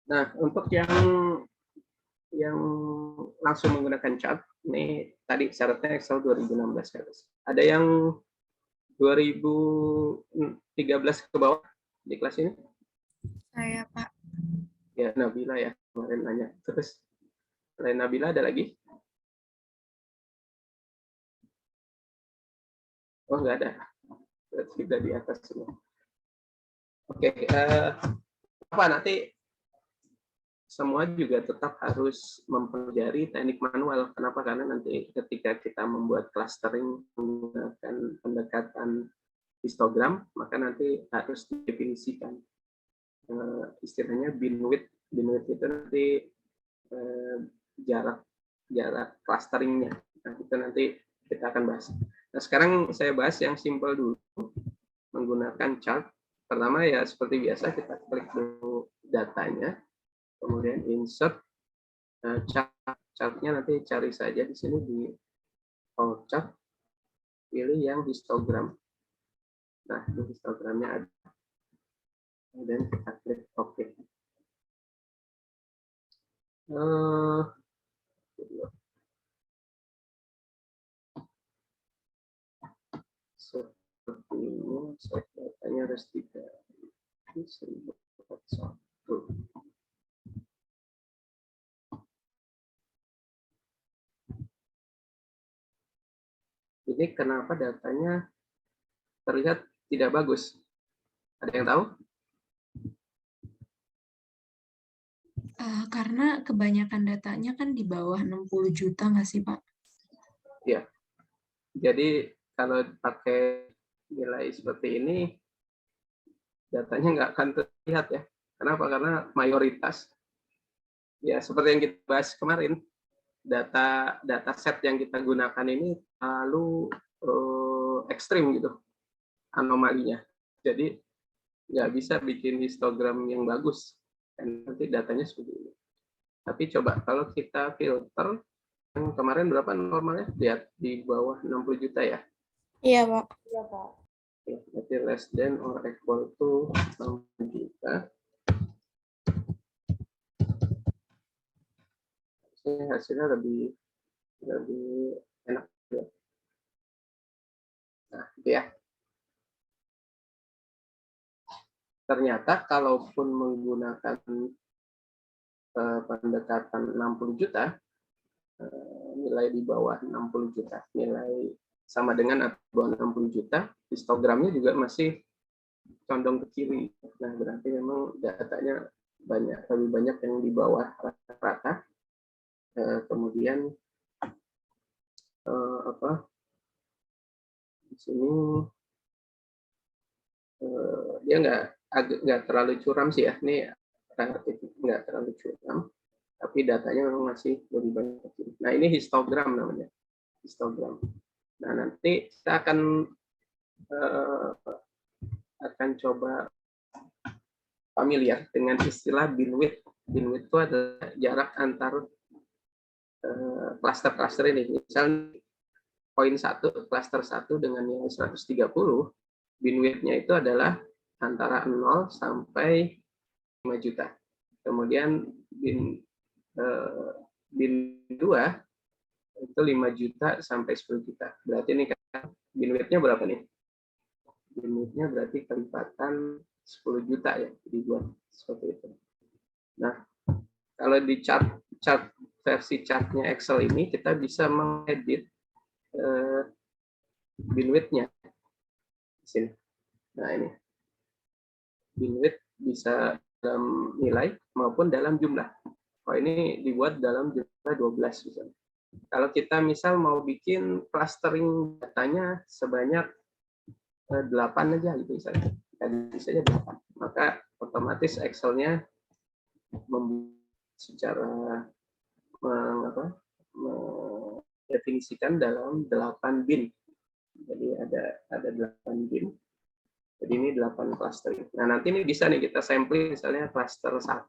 Nah, untuk yang langsung menggunakan chart, ini tadi syaratnya Excel 2016 ke atas. Ada yang 2013 ke bawah di kelas ini? Saya, Pak. Ya, Nabila ya, kemarin nanya. Terus, selain Nabila ada lagi? Oh, nggak ada. Berarti sudah di atas semua. Oke, apa nanti semua juga tetap harus mempelajari teknik manual. Kenapa? Karena nanti ketika kita membuat clustering menggunakan pendekatan histogram, maka nanti harus didefinisikan istilahnya binwidth. Binwidth itu nanti jarak clusteringnya. Nah, itu nanti kita akan bahas. Nah, sekarang saya bahas yang simple dulu menggunakan chart. Pertama ya seperti biasa kita klik dulu datanya, kemudian insert chartnya, nanti cari saja di sini di all chart, pilih yang histogram. Nah, di histogramnya ada, kemudian kita klik OK. Seperti ini, datanya harus 3.1041. Ini kenapa datanya terlihat tidak bagus? Ada yang tahu? Karena kebanyakan datanya kan di bawah 60 juta nggak sih, Pak? Ya. Jadi kalau pakai nilai seperti ini, datanya nggak akan terlihat ya. Kenapa? Karena mayoritas, ya seperti yang kita bahas kemarin, data set yang kita gunakan ini terlalu ekstrim gitu anomalinya. Jadi nggak bisa bikin histogram yang bagus. Dan nanti datanya seperti ini. Tapi coba kalau kita filter, yang kemarin berapa normalnya? Lihat di bawah 60 juta ya? Iya, Pak. Iya, Pak. Berarti less than or equal to 60 juta. Ini hasilnya lebih enak ya. Nah, gitu ya. Ternyata kalaupun menggunakan pendekatan 60 juta, nilai di bawah 60 juta, nilai sama dengan atau bawah 60 juta, histogramnya juga masih condong ke kiri. Nah, berarti memang datanya lebih banyak yang di bawah rata-rata. Kemudian di sini dia nggak terlalu curam sih ya. Ini relatif nggak terlalu curam, tapi datanya memang masih lebih banyak ke kiri. Nah, ini histogram namanya, histogram. Nah, nanti kita akan coba familiar dengan istilah binwidth. Binwidth itu adalah jarak antar cluster-cluster ini. Misalnya poin 1, cluster 1 dengan nilai 130, binwidth-nya itu adalah antara 0 sampai 5 juta. Kemudian bin 2 itu 5 juta sampai 10 juta. Berarti ini kan binwidth-nya berapa nih? Binwidth-nya berarti kelipatan 10 juta ya, dibuat seperti itu. Nah, kalau di chart versi chartnya Excel ini kita bisa mengedit binwidth-nya di sini. Nah, ini binwidth bisa dalam nilai maupun dalam jumlah. Oh, ini dibuat dalam jumlah 12 misalnya. Kalau kita misal mau bikin clustering datanya sebanyak 8 aja gitu misalnya. Tadi saja 8. Maka otomatis Excel-nya secara mendefinisikan dalam 8 bin. Jadi ada 8 bin. Jadi ini 8 cluster. Nah, nanti ini bisa nih kita sampling misalnya cluster 1,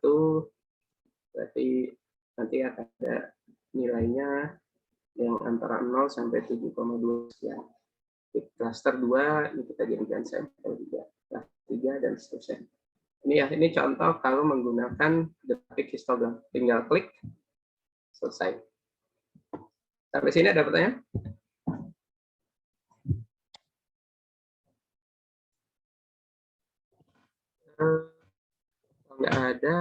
berarti nanti akan ada nilainya yang antara 0 sampai 7,2 sekian. Cluster 2 ini kita jadikan sampel juga. Cluster 3 dan seterusnya. Ini ya, ini contoh kalau menggunakan grafik histogram. Tinggal klik, selesai. Sampai sini ada pertanyaan? Kalau nggak ada,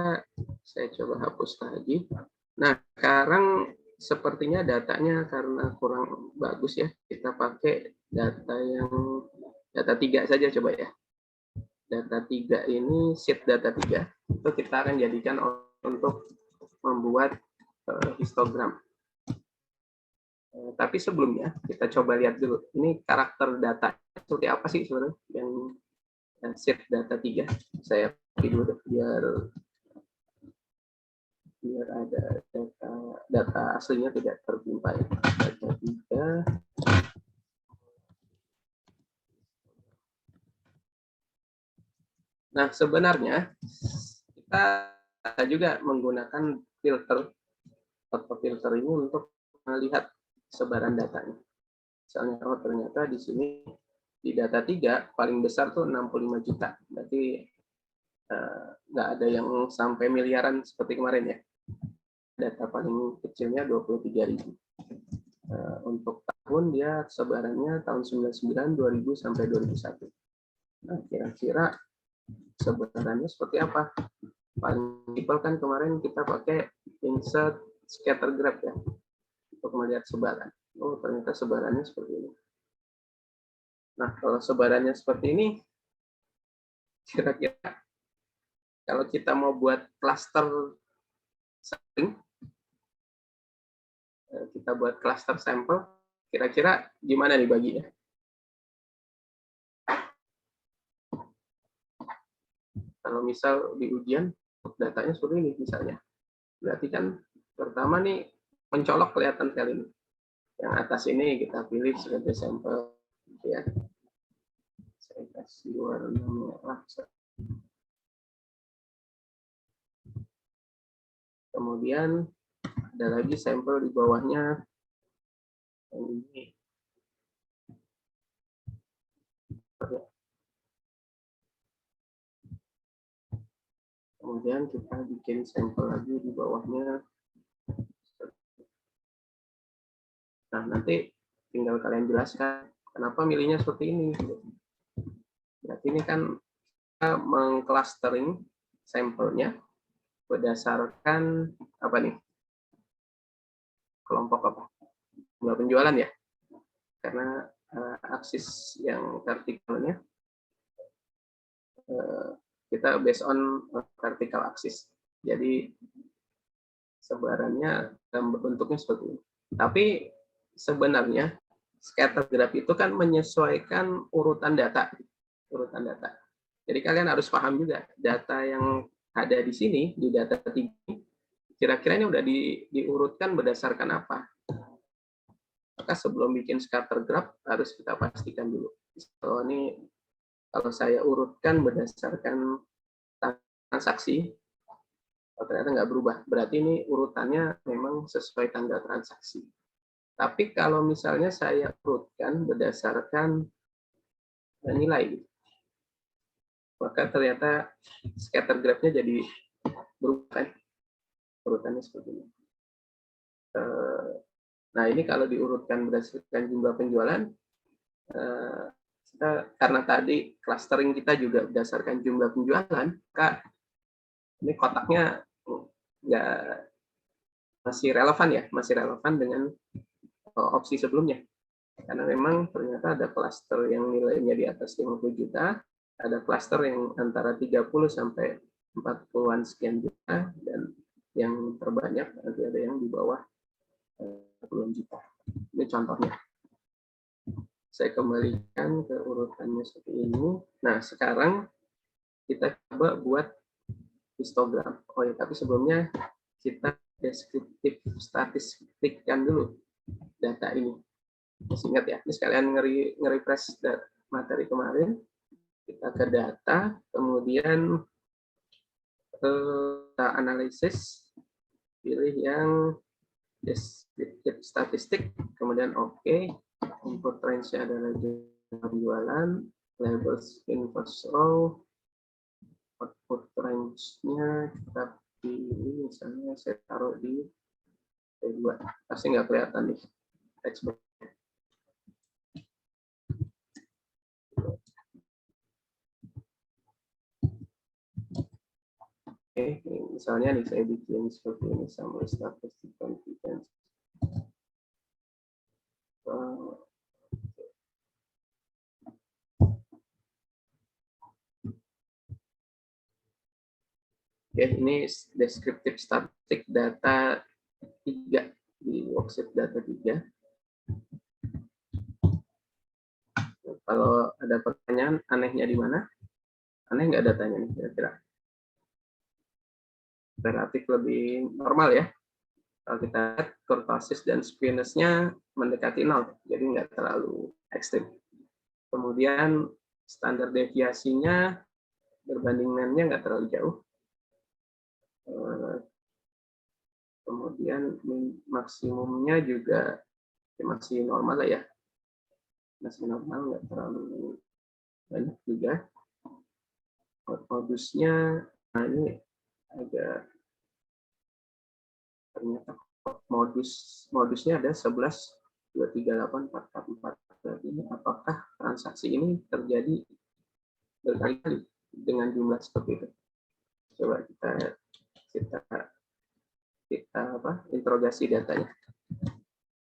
saya coba hapus lagi. Nah, sekarang sepertinya datanya karena kurang bagus ya. Kita pakai data yang data 3 saja coba ya. Data 3 ini, sheet data 3. Itu kita akan jadikan untuk membuat histogram. Tapi sebelumnya kita coba lihat dulu. Ini karakter data seperti apa sih sebenarnya yang sheet data 3. Saya pilih dulu biar ada data aslinya tidak tertimpa ya. Data 3. Nah, sebenarnya kita juga menggunakan filter atau filter ini untuk melihat sebaran datanya. Misalnya, oh ternyata di sini di data 3 paling besar tuh 65 juta. Berarti nggak ada yang sampai miliaran seperti kemarin ya. Data paling kecilnya 23.000. Untuk tahun dia sebarannya tahun 99, 2000 sampai 2001. Nah, kira-kira sebarannya seperti apa? Paling simpel kan kemarin kita pakai insert scatter graph ya untuk melihat sebaran. Oh, ternyata sebarannya seperti ini. Nah, kalau sebarannya seperti ini, kira-kira kalau kita mau buat cluster sampling, kita buat cluster sampel, kira-kira gimana nih baginya? Kalau misal di ujian, datanya seperti ini misalnya. Berarti kan pertama nih mencolok kelihatan sekali ini. Yang atas ini kita pilih sebagai sampel. Ya. Saya kasih warna merah. Kemudian ada lagi sampel di bawahnya. Yang ini. Kemudian kita bikin sampel lagi di bawahnya. Nah, nanti tinggal kalian jelaskan kenapa milihnya seperti ini. Berarti ini kan kita mengclustering sampelnya berdasarkan apa nih? Kelompok apa? Jumlah penjualan ya. Karena aksis yang vertikalnya kita based on vertical axis. Jadi sebarannya bentuknya seperti ini. Tapi sebenarnya scatter graph itu kan menyesuaikan urutan data. Jadi kalian harus paham juga data yang ada di sini di data 3 kira-kira ini udah diurutkan berdasarkan apa. Maka sebelum bikin scatter graph harus kita pastikan dulu. So, ini kalau saya urutkan berdasarkan transaksi, ternyata nggak berubah. Berarti ini urutannya memang sesuai tanggal transaksi. Tapi kalau misalnya saya urutkan berdasarkan nilai, maka ternyata scatter graph-nya jadi berubah. Urutannya seperti ini. Nah, ini kalau diurutkan berdasarkan jumlah penjualan, kita, karena tadi clustering kita juga berdasarkan jumlah penjualan, maka ini kotaknya nggak masih relevan dengan opsi sebelumnya. Karena memang ternyata ada cluster yang nilainya di atas 50 juta, ada cluster yang antara 30 sampai 40-an sekian juta, dan yang terbanyak nanti ada yang di bawah 40 juta. Ini contohnya. Saya kembalikan ke urutannya seperti ini. Nah, sekarang kita coba buat histogram. Oh ya, tapi sebelumnya kita deskriptif statistikkan dulu data ini. Masih ingat ya, ini sekalian nge-refresh materi kemarin. Kita ke data, kemudian data analisis, pilih yang deskriptif statistik, kemudian oke. Input range-nya adalah penjualan, labels in first row, output image-nya kita pilih, misalnya saya taruh di T2, pasti nggak kelihatan nih text box. Oke, misalnya nih saya bikin seperti ini, sama statistik confidence. Oke, ini deskriptif statistik data 3 di worksheet data 3. Kalau ada pertanyaan, anehnya di mana? Aneh nggak datanya nih kira-kira? Relatif lebih normal ya. Kalau kita lihat kurtosis dan squamous-nya mendekati 0, jadi nggak terlalu ekstrim. Kemudian standar deviasinya berbanding mean-nya nggak terlalu jauh. Kemudian maksimumnya juga masih normal lah ya. Masih normal, nggak terlalu banyak juga. Modusnya, nah ini agak ternyata modusnya ada 11, 238, 444. Berarti apakah transaksi ini terjadi berkali-kali dengan jumlah seperti itu? Coba kita interogasi datanya.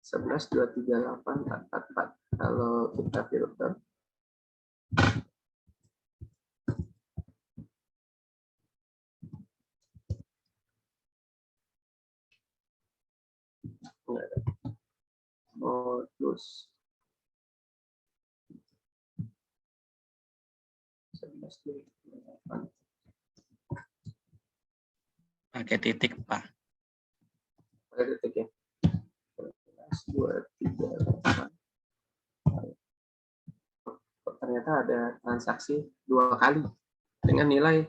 11, 238, 444. Kalau kita filter, modus 11, 238. Pakai titik, Pak. Pakai titik ya. 11, 238. Ternyata ada transaksi 2 kali dengan nilai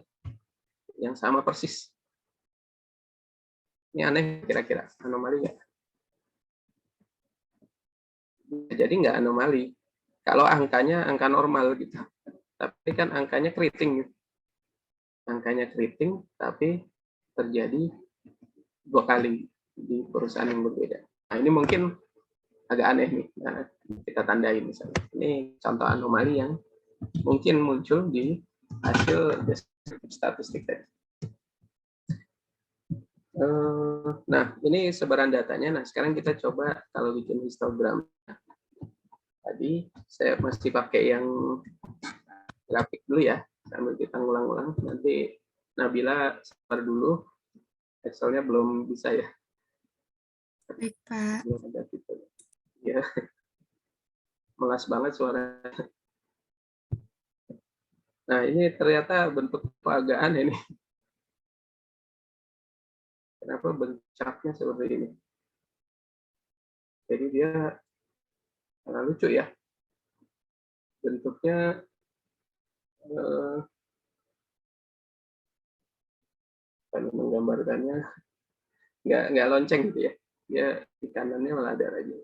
yang sama persis. Ini aneh kira-kira, anomali nggak? Jadi nggak anomali. Kalau angkanya angka normal gitu. Tapi kan angkanya keriting. Angkanya keriting, tapi terjadi 2 kali di perusahaan yang berbeda. Nah, ini mungkin agak aneh nih. Nah, kita tandai misalnya. Ini contoh anomali yang mungkin muncul di hasil statistik tadi. Nah, ini sebaran datanya. Nah, sekarang kita coba kalau bikin histogram. Tadi saya masih pakai yang grafik dulu ya, sambil kita ngulang-ulang. Nanti Nabila sabar dulu, Excel-nya belum bisa ya. Baik, Pak. Belum ada gitu. Ya, melas banget suara. Nah, ini ternyata bentuk agak aneh nih. Kenapa bentuk chartnya seperti ini? Jadi dia lucu ya. Bentuknya menggambarkannya nggak lonceng gitu ya. Dia di kanannya malah ada lagi.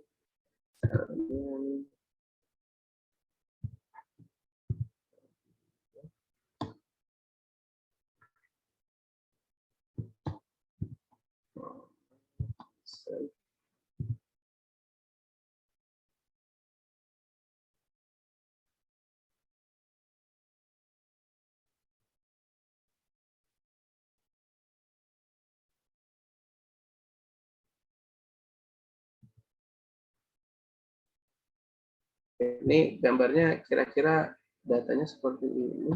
Ini gambarnya kira-kira datanya seperti ini.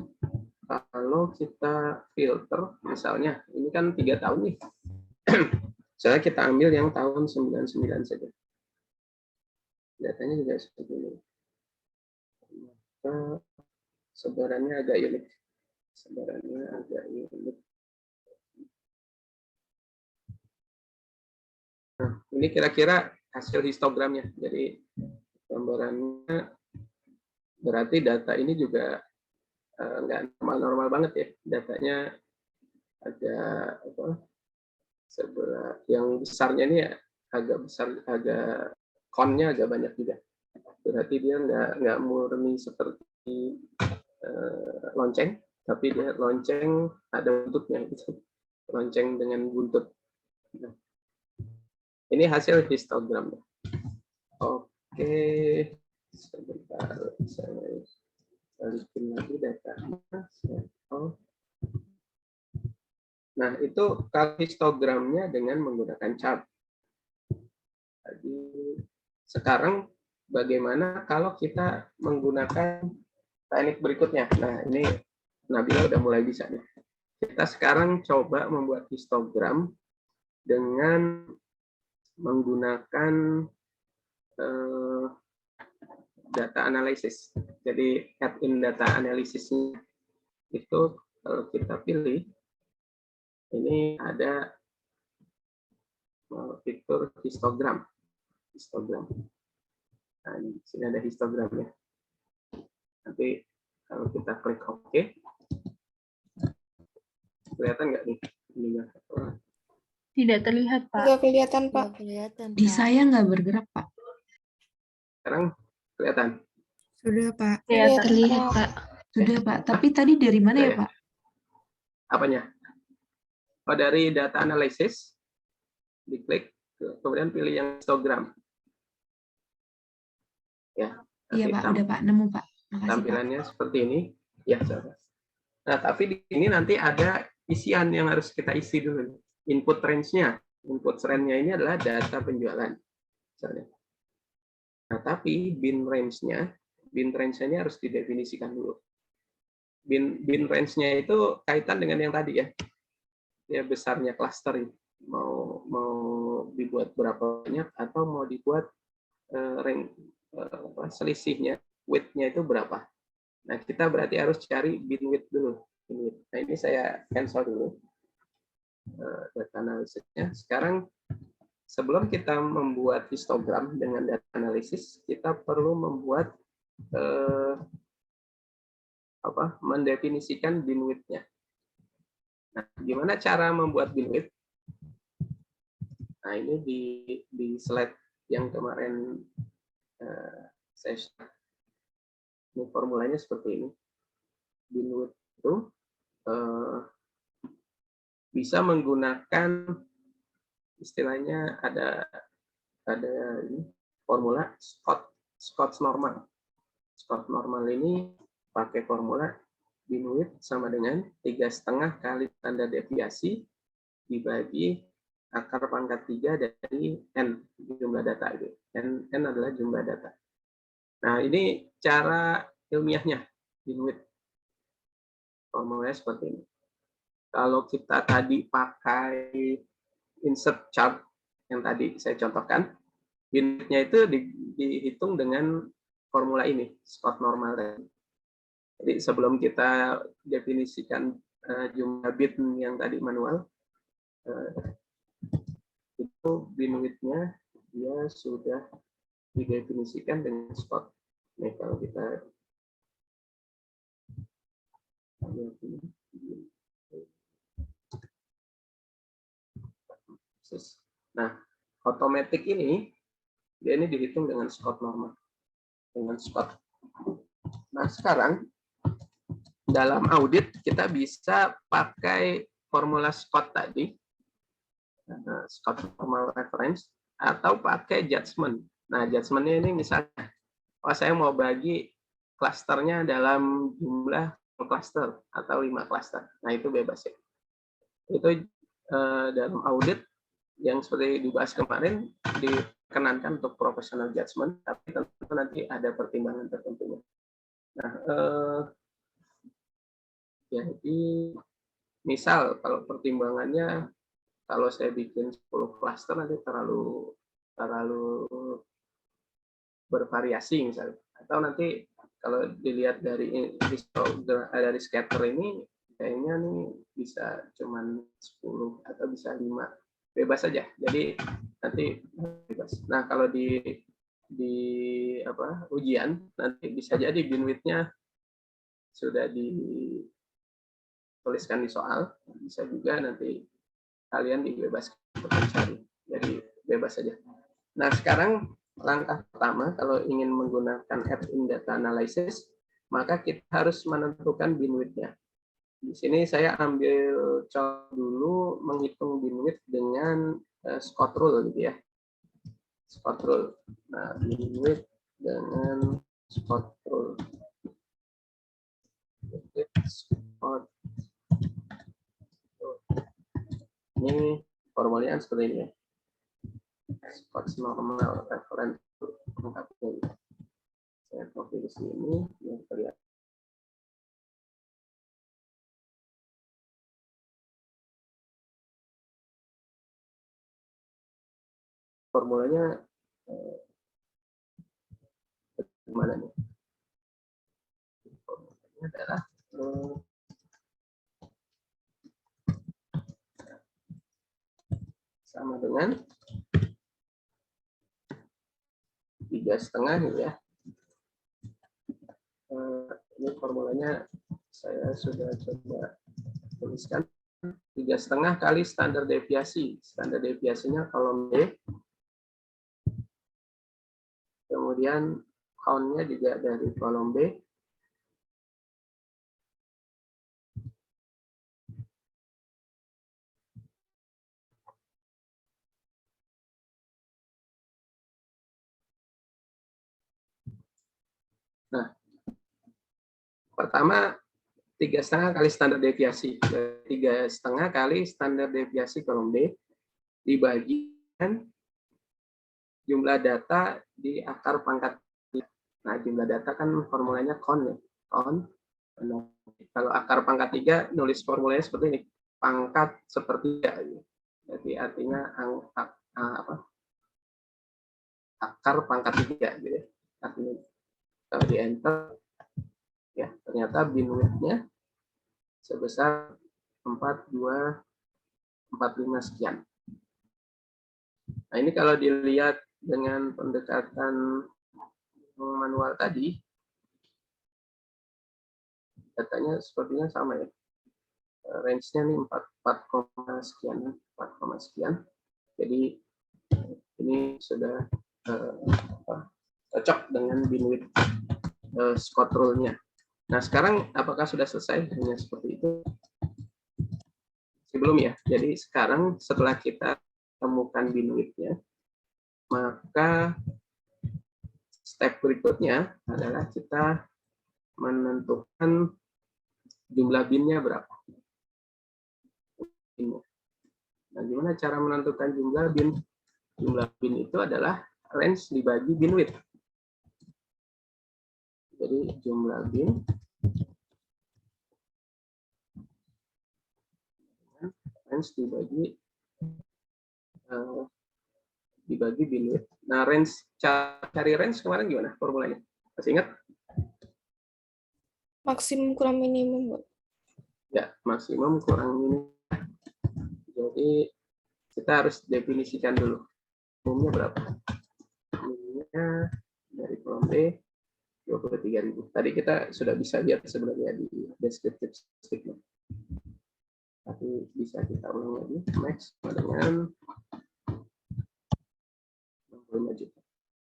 Kalau kita filter, misalnya, ini kan 3 tahun nih. Misalnya kita ambil yang tahun 99 saja. Datanya juga seperti ini. Maka sebarannya agak unik. Sebarannya agak unik. Nah, ini kira-kira hasil histogramnya. Jadi gambarannya berarti data ini juga nggak normal-normal banget ya. Datanya agak sebelah yang besarnya ini agak besar, agak konnya agak banyak juga. Berarti dia nggak murni seperti lonceng, tapi dia lonceng ada buntutnya, gitu. Lonceng dengan buntut. Nah, ini hasil histogramnya. Oke, sebentar saya balikin lagi datanya. Nah, itu kalau histogramnya dengan menggunakan chart. Jadi, sekarang bagaimana kalau kita menggunakan teknik berikutnya? Nah, ini Nabila udah mulai bisa nih. Kita sekarang coba membuat histogram dengan menggunakan data analysis. Jadi add-in data analisisnya itu kalau kita pilih, ini ada fitur histogram. Nah, di sini ada histogramnya. Nanti kalau kita klik OK, kelihatan nggak nih? Tidak terlihat, Pak. Nggak kelihatan, Pak. Nggak kelihatan, Di Pak. saya nggak bergerak, Pak. Sekarang kelihatan? Sudah, Pak. Terlihat, Pak. Sudah, Pak. Tapi tadi dari mana ya, Pak? Apanya? Oh, dari data analysis, diklik, kemudian pilih yang histogram. Ya, Iya, Pak. Udah, Pak. Nemu, Pak. Makasih, Pak. tampilannya seperti ini. Ya, saudara. Nah, tapi di sini nanti ada isian yang harus kita isi dulu. Input range-nya. Input range-nya ini adalah data penjualan. Misalnya. Nah, tapi bin range-nya ini harus didefinisikan dulu. Bin range-nya itu kaitan dengan yang tadi ya. Ya, besarnya cluster ini. Mau dibuat berapa banyak atau mau dibuat selisihnya, width-nya itu berapa. Nah, kita berarti harus cari bin width dulu. Nah, ini saya cancel dulu data analisisnya. Sekarang sebelum kita membuat histogram dengan data analisis, kita perlu membuat mendefinisikan bin width-nya. Nah, gimana cara membuat bin width? Nah, ini di slide yang kemarin saya share. Ini formulanya seperti ini. Bin width itu bisa menggunakan istilahnya ada ini formula Scott's normal. Scott's normal ini pakai formula bin width sama dengan 3,5 kali standar deviasi dibagi akar pangkat 3 dari n jumlah data itu. N adalah jumlah data. Nah, ini cara ilmiahnya bin width. Formulanya seperti ini. Kalau kita tadi pakai insert chart yang tadi saya contohkan, bin width-nya itu dihitung dengan formula ini, Scott normal. Jadi sebelum kita definisikan jumlah bit yang tadi manual, itu bin width-nya dia sudah didefinisikan dengan Scott. Nih, kalau kita nah, otomatis ini dia ini dihitung dengan Scott normal, dengan Scott. Nah, sekarang dalam audit kita bisa pakai formula Scott tadi, Scott normal reference, atau pakai judgment. Nah, judgment-nya ini misalnya, saya mau bagi klasternya dalam jumlah cluster atau 5 cluster. Nah, itu bebas ya. Itu dalam audit yang seperti dibahas kemarin dikenankan untuk professional judgment, tapi tentu nanti ada pertimbangan tertentunya. Nah, jadi misal kalau pertimbangannya, kalau saya bikin 10 cluster nanti terlalu bervariasi misalnya, atau nanti kalau dilihat dari scatter ini kayaknya nih bisa cuman 10 atau bisa 5, bebas saja. Jadi nanti bebas. Nah, kalau di ujian nanti bisa jadi bin width-nya sudah dituliskan di soal, bisa juga nanti kalian dibebaskan untuk mencari. Jadi bebas saja. Nah, sekarang langkah pertama kalau ingin menggunakan add-in data analysis, maka kita harus menentukan bin width-nya. Di sini saya ambil contoh dulu menghitung binwidth dengan Scott rule gitu ya. Scott rule. Nah, binwidth dengan Scott rule. Scott. Ini formulanya seperti ini ya. Scott's normal reference lengkapnya. Saya copy di sini yang terlihat. Formulanya gimana nih? Formulanya adalah sama dengan 3,5 ya. Ini formulanya saya sudah coba tuliskan. 3,5 kali standar deviasi. Standar deviasinya kolom B. Kemudian count-nya juga dari kolom B. Nah, pertama 3,5 kali standar deviasi. 3,5 kali standar deviasi kolom B dibagikan jumlah data di akar pangkat. Nah, jumlah data kan formulanya count ya. Count. Nah, kalau akar pangkat 3 nulis formulanya seperti ini. Pangkat sepertiga. Jadi artinya akar pangkat 3 gitu ya. Artinya kalau di enter ya ternyata binwidth-nya sebesar 4245 sekian. Nah, ini kalau dilihat dengan pendekatan manual tadi, datanya sepertinya sama ya. Range-nya nih 4 sekian. Jadi ini sudah cocok dengan binwidth Scott rule-nya. Nah, sekarang apakah sudah selesai? Hanya seperti itu? Sebelum ya. Jadi sekarang setelah kita temukan binwidth-nya, maka step berikutnya adalah kita menentukan jumlah bin-nya berapa. Nah, gimana cara menentukan jumlah bin? Jumlah bin itu adalah range dibagi binwidth. Jadi jumlah bin range dibagi binwidth. Nah, range cari range kemarin gimana formulanya? Masih ingat? Maksimum kurang minimum, Bu. Ya, maksimum kurang minimum. Jadi kita harus definisikan dulu. Minimumnya berapa? Minimumnya dari kolom B 23.000. Tadi kita sudah bisa lihat sebenarnya di descriptive statement. Tapi bisa kita ulang lagi. Max sama dengan 65 juta.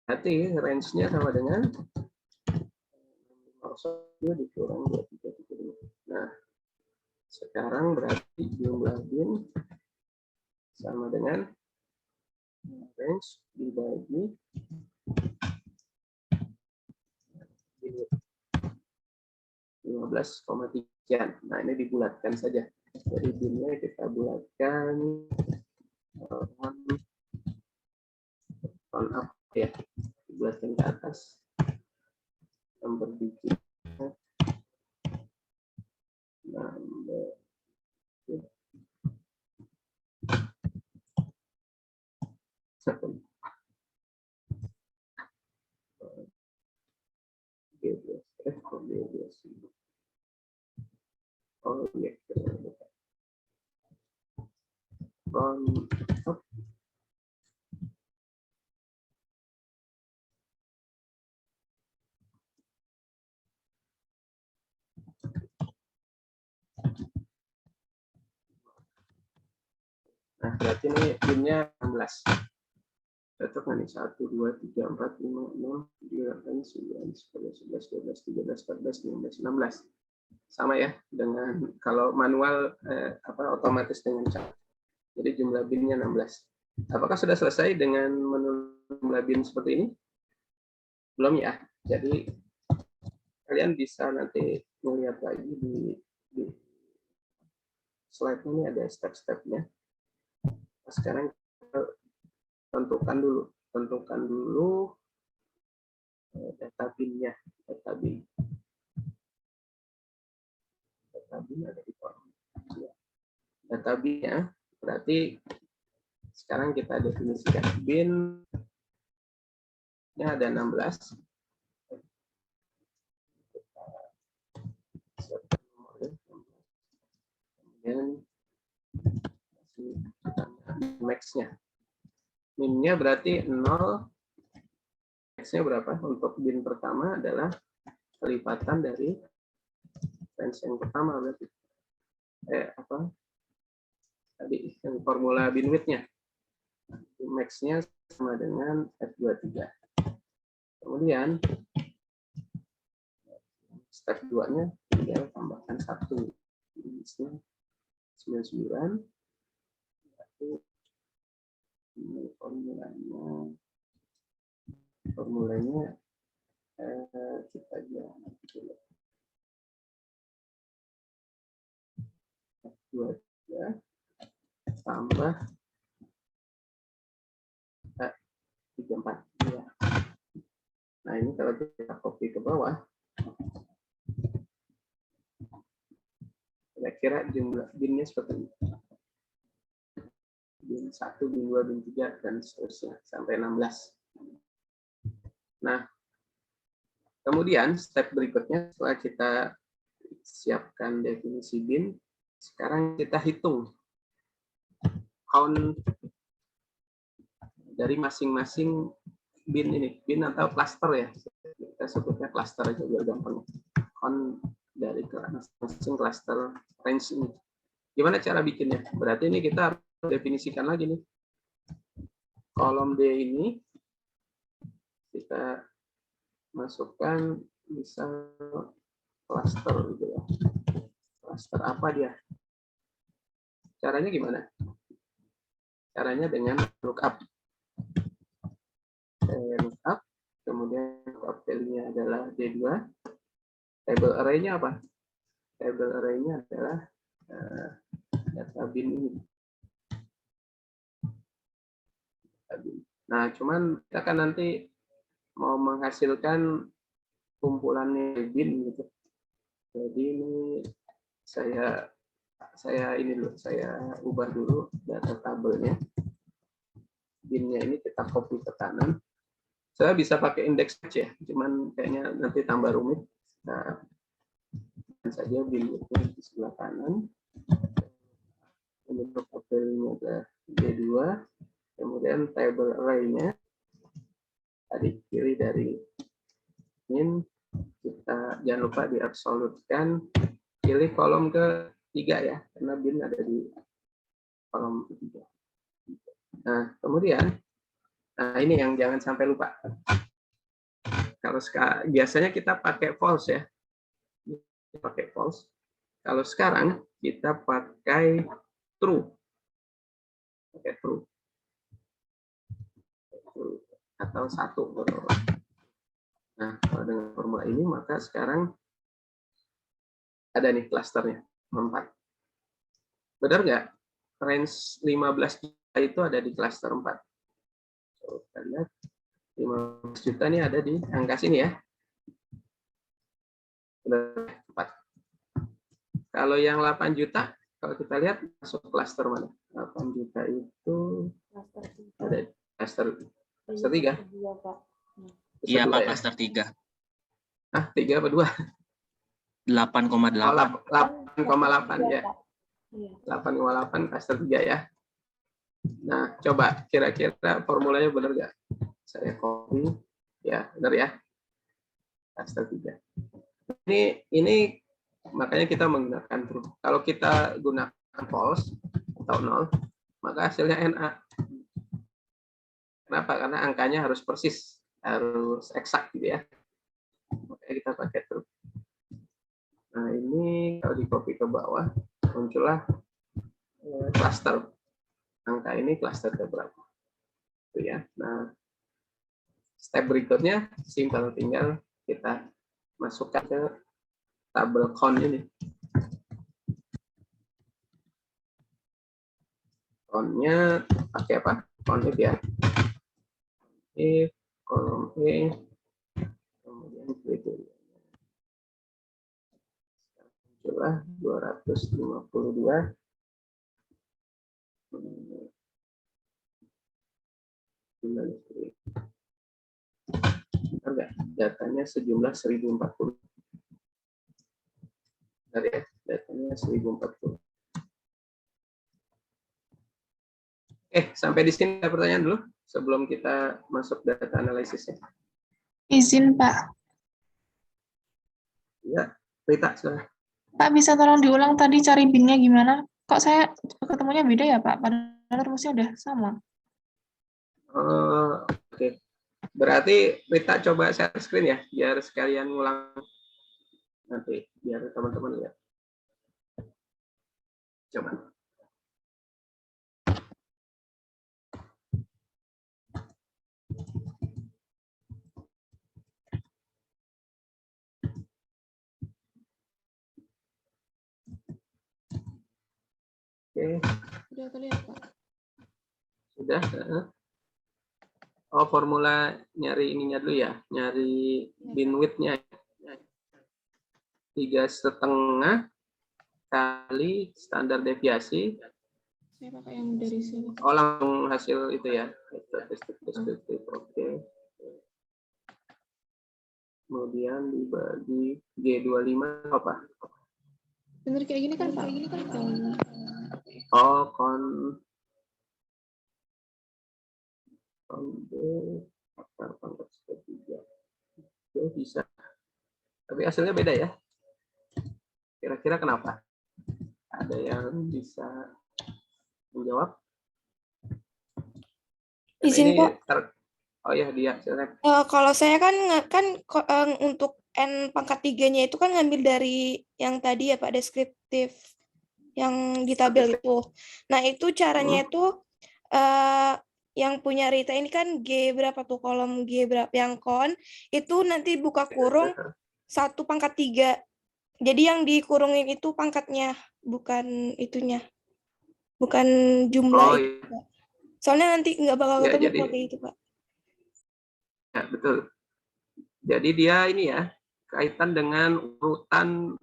Berarti range-nya sama dengan 0 dikurang 23.000. Nah, sekarang berarti jumlah bin sama dengan range dibagi 15,3. Nah, ini dibulatkan saja. Jadi binnya kita bulatkan on up ya, dibulatkan ke atas. Nomor digit. Number oh iya. Nah, berarti ini binnya 16. Cocok nggak nih? 1, 2, 3, 4, 5, 6, 7, 8, 9, 10, 11, 12, 13, 14, 15, 16. sama ya dengan kalau manual otomatis dengan cat. Jadi jumlah binnya 16. Apakah sudah selesai dengan menulis jumlah bin seperti ini? Belum ya. Jadi kalian bisa nanti melihat lagi di slide ini ada step-stepnya. Nah, sekarang kita tentukan dulu data bin-nya. Data bin ada di kolom. Data bin-nya berarti sekarang kita definisikan bin ini ada 16. Kemudian max-nya. Min-nya berarti 0. Max-nya berapa? Untuk bin pertama adalah kelipatan dari range yang pertama berarti. Tadi yang formula bin width-nya. Max-nya sama dengan F23. Kemudian step 2-nya tinggal tambahkan 1. Ini 99. Ini formulanya kita jangan F23 tambah 34. Nah, ini kalau kita copy ke bawah, kira-kira jumlah binnya seperti ini. Bin 1, bin 2, bin 3, dan seterusnya sampai 16. Nah, kemudian step berikutnya setelah kita siapkan definisi bin, sekarang kita hitung count dari masing-masing bin ini, bin atau cluster ya. Kita sebutnya cluster aja biar gampang. Count dari masing-masing cluster range ini. Gimana cara bikinnya? Berarti ini kita harus definisikan lagi nih. Kolom D ini kita masukkan misal cluster gitu ya. Cluster apa dia? Caranya gimana? Caranya dengan lookup. Lookup, kemudian lookup value-nya adalah D2. Table array-nya apa? Table array-nya adalah data bin ini. Nah, cuman kita kan nanti mau menghasilkan kumpulannya bin gitu. Jadi ini saya ubah dulu data tabelnya. Binnya ini kita copy ke kanan. Saya bisa pakai index match ya, cuman kayaknya nanti tambah rumit. Nah, saja bin itu di sebelah kanan. Untuk tabelnya ada D2, kemudian table array-nya tadi kiri dari min, kita jangan lupa diabsolutkan, pilih kolom ketiga ya, karena bin ada di kolom ketiga. Nah, kemudian, ini yang jangan sampai lupa. Kalau biasanya kita pakai false ya, pakai false. Kalau sekarang kita pakai true, atau 1. Nah, kalau dengan formula ini maka sekarang ada nih klasternya 4. Benar nggak? Range 15 juta itu ada di klaster 4. So, kita lihat 15 juta ini ada di angka sini ya. 4. Kalau yang 8 juta, kalau kita lihat masuk klaster mana? 8 juta itu ada di klaster 3. Iya, Pak, klaster 3. 3 apa 2? 8,8. 8,8 ya. 8,8 klaster 3 ya. Nah, coba kira-kira formulanya benar nggak? Saya copy. Ya, benar ya. Klaster 3. Ini makanya kita menggunakan true. Kalau kita gunakan false atau 0, maka hasilnya NA. Kenapa? Karena angkanya harus persis, harus eksak gitu ya. Makanya kita pakai true. Nah, ini kalau di copy ke bawah, muncullah klaster. Angka ini klaster keberapa. Itu ya. Nah, step berikutnya simpel, tinggal kita masukkan ke tabel count ini. Count-nya pakai apa? Count if ya. If, kolom E, kemudian kriteria. Muncullah 252. Enggak, datanya sejumlah 1040. Bentar ya, datanya 1040. Sampai di sini ada pertanyaan dulu sebelum kita masuk data analisisnya. Izin, Pak. Ya, Rita, silahkan. Pak, bisa tolong diulang tadi cari bin-nya gimana? Kok saya ketemunya beda ya, Pak? Padahal rumusnya udah sama. Oke. Berarti Rita coba share screen ya, biar sekalian ngulang nanti, biar teman-teman lihat. Coba. Oke. Sudah terlihat, Pak. Sudah. Oh, formula nyari ininya dulu ya, nyari binwidth-nya. 3,5 kali standar deviasi. Saya pakai yang dari sini. Oh, langsung hasil itu ya. Deskriptif. Oke. Kemudian dibagi G25 apa? Bener kayak gini kan, Pak? Oh, B pangkat ketiga. Oke, bisa. Tapi hasilnya beda ya. Kira-kira kenapa? Ada yang bisa menjawab? Izin, Pak. Oh ya, dia. Silakan. Kalau saya kan untuk N pangkat 3-nya itu kan ngambil dari yang tadi ya Pak, deskriptif yang di tabel itu. Nah, itu caranya itu yang punya Rita ini kan G berapa tuh, kolom G berapa yang kon, itu nanti buka kurung 1 pangkat 3. Jadi yang dikurungin itu pangkatnya, bukan itunya. Bukan jumlah Oh, itu, iya. Pak. Soalnya nanti nggak bakal Ya, ketemu jadi, kayak itu, Pak. ya, betul. Jadi dia ini ya, kaitan dengan urutan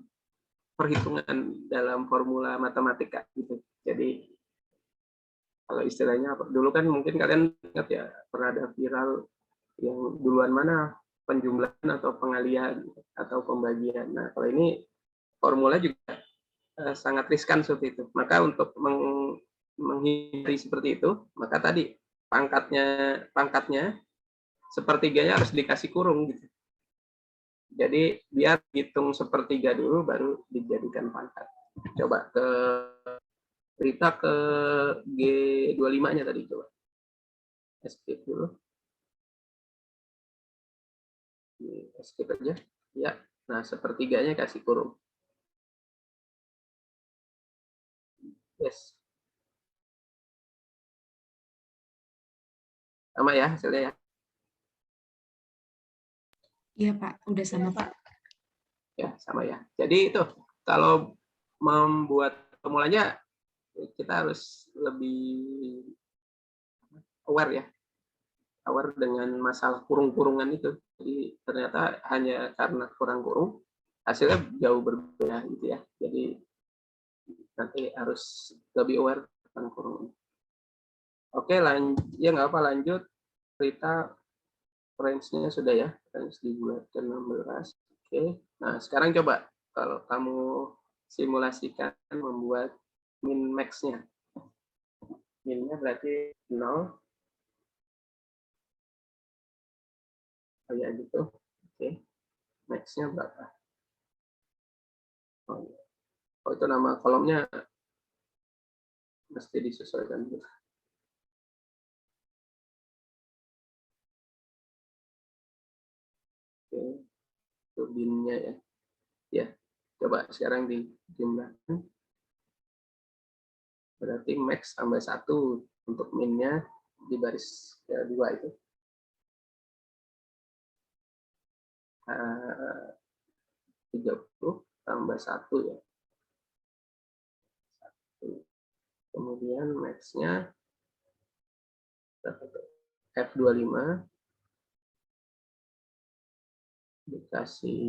perhitungan dalam formula matematika gitu. Jadi kalau istilahnya dulu kan mungkin kalian ingat ya, pernah ada viral yang duluan mana penjumlahan atau pengalihan atau pembagian. Nah, kalau ini formula juga sangat riskan seperti itu. Maka untuk menghindari seperti itu, maka tadi pangkatnya sepertiganya harus dikasih kurung gitu. Jadi biar hitung sepertiga dulu baru dijadikan pangkat. Coba ke Rita ke G25-nya tadi, coba. Escape dulu. Escape aja. Ya. Nah, sepertiganya kasih kurung. Yes. Sama ya hasilnya ya? Iya, Pak. Udah sama, Pak. Ya, sama ya. Jadi itu, kalau membuat formulanya, kita harus lebih aware ya. Aware dengan masalah kurung-kurungan itu. Jadi ternyata hanya karena kurang kurung, hasilnya jauh berbeda gitu ya. Jadi nanti harus lebih aware tentang kurung. Oke, ya nggak apa, lanjut. Rita, range-nya sudah ya, range dibuat ke 16. Oke, nah sekarang coba kalau kamu simulasikan membuat min max-nya. Min-nya berarti 0. Kayak gitu. Oke, max-nya berapa? Oh, itu nama kolomnya mesti disesuaikan dulu. Oke, itu bin-nya ya. Ya, Coba sekarang dijumlahkan. Berarti max tambah 1 untuk min-nya di baris kedua itu. 30 tambah 1 ya. Kemudian max-nya F25 dikasih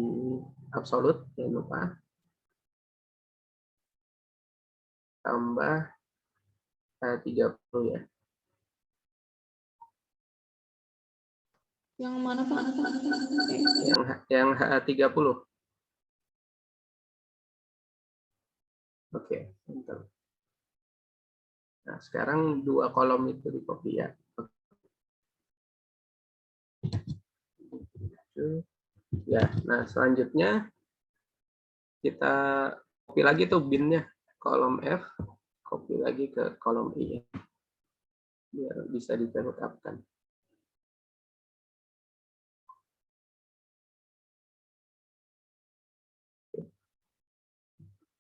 absolut, jangan lupa, tambah 30 ya. Yang mana Pak? Yang H30. Oke, bentar. Nah, sekarang 2 kolom itu di copy ya. Ya, nah selanjutnya kita copy lagi tuh bin-nya, kolom F, copy lagi ke kolom I ya. Biar bisa di-lookup-kan.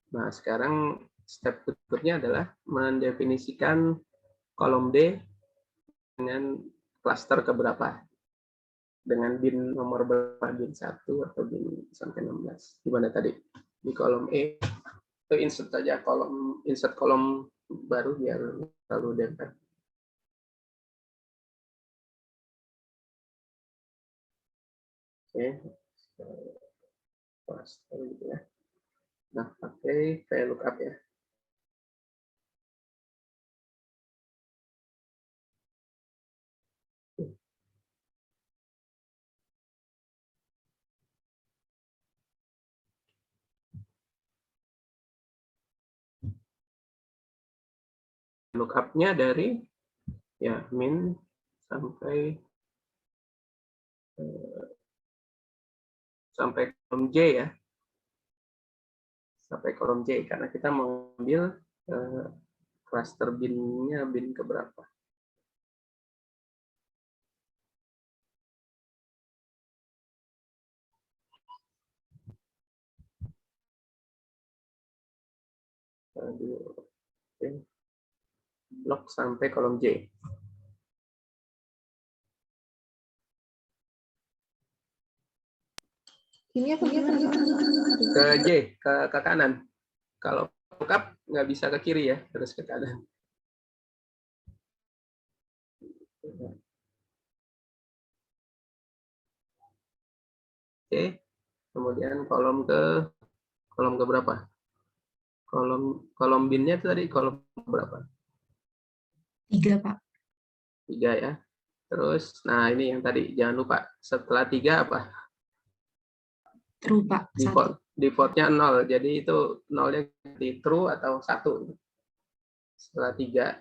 Nah, sekarang step berikutnya adalah mendefinisikan kolom D dengan klaster keberapa. Dengan bin nomor berapa, bin 1 atau bin sampai 16. Gimana tadi? Di kolom E, itu insert saja insert kolom baru biar terlalu dempet. Oke. Klaster gitu ya. Nah, pakai VLOOKUP ya. Lookup-nya dari ya min sampai kolom J ya. Sampai kolom J karena kita mengambil cluster bin-nya bin keberapa. Blok sampai kolom J. Ini apa gimana Pak? Ke J, ke kanan. Kalau lookup nggak bisa ke kiri ya, terus ke kanan. Oke, kemudian kolom ke berapa? Kolom bin-nya itu tadi kolom berapa? 3, Pak. 3 ya. Terus, nah ini yang tadi, jangan lupa, setelah 3 apa? True, Pak. 1. Default-nya 0, jadi itu 0-nya di true atau 1. Setelah 3,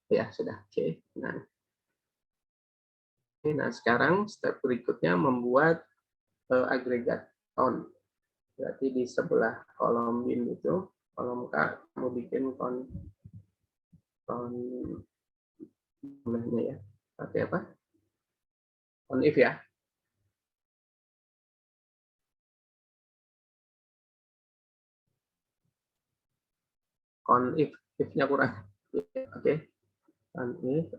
ya sudah, oke. Nah, sekarang step berikutnya membuat agregat count. Berarti di sebelah kolom bin itu, kolom K, mau bikin count jumlahnya ya. Pakai apa? Count if ya. Count if-nya kurang. Oke. Count if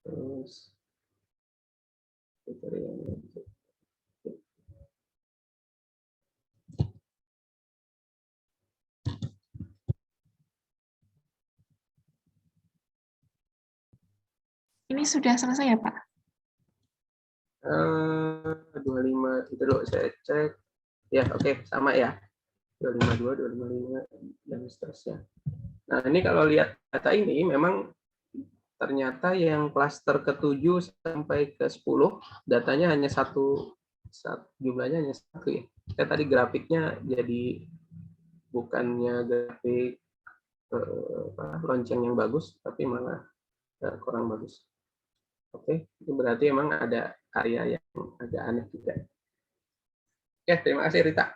terus Ini sudah selesai ya Pak? 25 itu dulu saya cek. Ya, oke, sama ya. 252, 255 dan seterusnya. Nah, ini kalau lihat data ini memang ternyata yang klaster ke-7 sampai ke-10 datanya hanya satu, jumlahnya hanya 1 ya. Saya tadi grafiknya jadi bukannya grafik lonceng yang bagus, tapi malah kurang bagus. Oke, itu berarti emang ada area yang agak aneh juga. Oke, terima kasih Rita.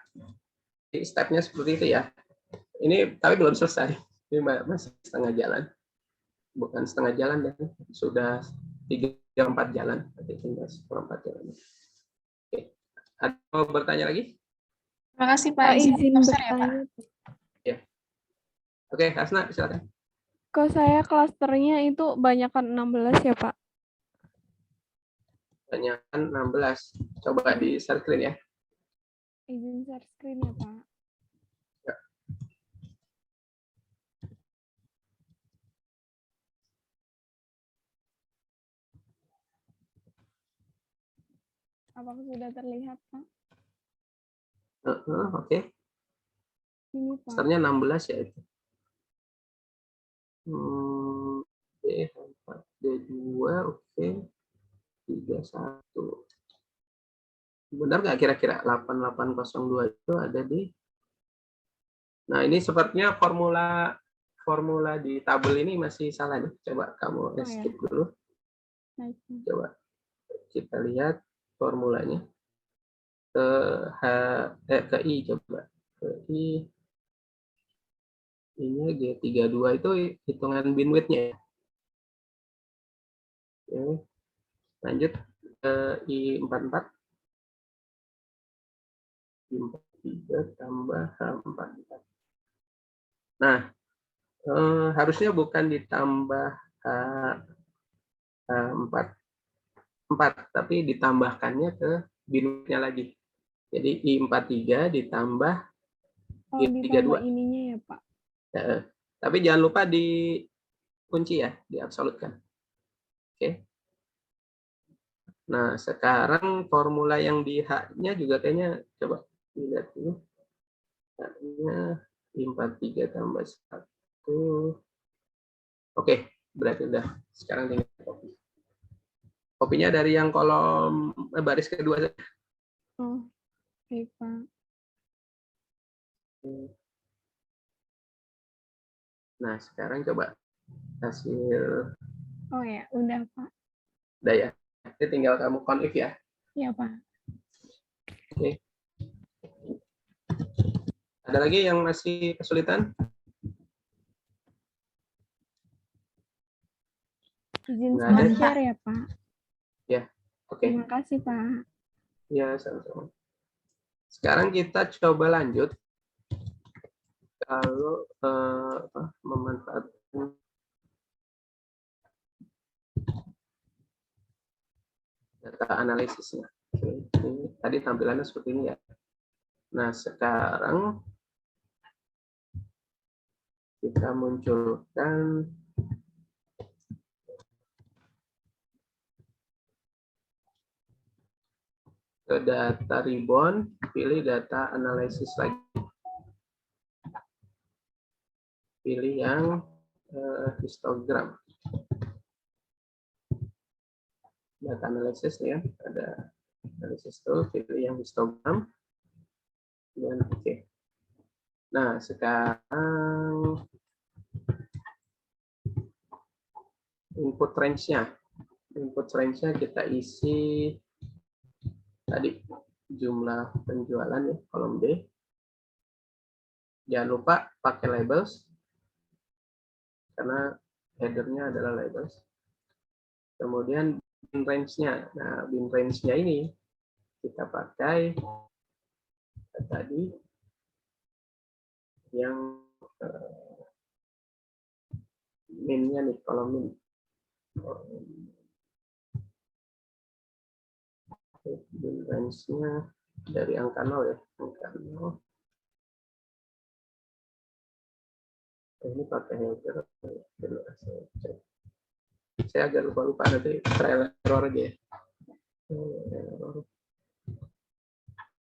Stepnya seperti itu ya. Ini tapi belum selesai. Ini masih setengah jalan. Bukan setengah jalan dan sudah 3-4 jalan. Berarti tinggal 4 jalan. Oke. Ada mau bertanya lagi? Terima kasih Pak. Pak, Izin izin share ya Pak. bertanya. Oke, Hasna, silakan. Kok saya klasternya itu banyakan 16 ya, Pak? Tanyakan 16. Coba di share screen ya. Izin share screen ya, Pak. Ya. Apakah sudah terlihat, Pak? Oke. Ini, Pak. Klasternya 16 ya itu. D4, D2, oke. 31. Benar nggak kira-kira 8802 itu ada di. Nah, ini sepertinya formula di tabel ini masih salah nih. Coba kamu ya. skip dulu. Baik. Coba kita lihat formulanya. Ke I coba. Ke I. Ini G32 itu hitungan binwidth-nya. Oke. Lanjut ke I44. I43 tambah H44. Nah, harusnya bukan ditambah H44, tapi ditambahkannya ke binwidth-nya lagi. Jadi I43 ditambah Oh, G32. ditambah ininya ya, Pak. Tapi jangan lupa dikunci ya, diabsolutkan. Oke. Nah, sekarang formula yang di H-nya juga kayaknya coba dilihat dulu. H-nya 43 tambah 1. Oke, berarti udah. Sekarang tinggal copy. Kopinya dari yang kolom baris kedua. Oh, baik, Pak. Nah, sekarang coba hasil. Oh ya, udah, Pak. Udah ya. Jadi tinggal kamu konif ya. Iya, Pak. Oke. Ada lagi yang masih kesulitan? Izin Nggak ada, share ya, Pak. Ya, oke. Terima kasih, Pak. Ya, sama-sama. Sekarang kita coba lanjut. Kalau memanfaatkan data analisisnya. Oke, ini tadi tampilannya seperti ini ya. Nah, sekarang kita munculkan ke data ribbon, pilih data analisis lagi. Pilih yang histogram. Data analisis ya, ada analisis tool, pilih yang histogram. Dan oke. Nah, sekarang input range-nya. Input range-nya kita isi tadi jumlah penjualan ya, kolom D. Jangan lupa pakai labels karena header-nya adalah labels. Kemudian bin range-nya. Nah, bin range-nya ini kita pakai tadi yang min-nya nih, kolom min. Bin range-nya dari angka 0 ya, angka 0. Ini pakai header. Saya agak lupa nanti trial error aja ya.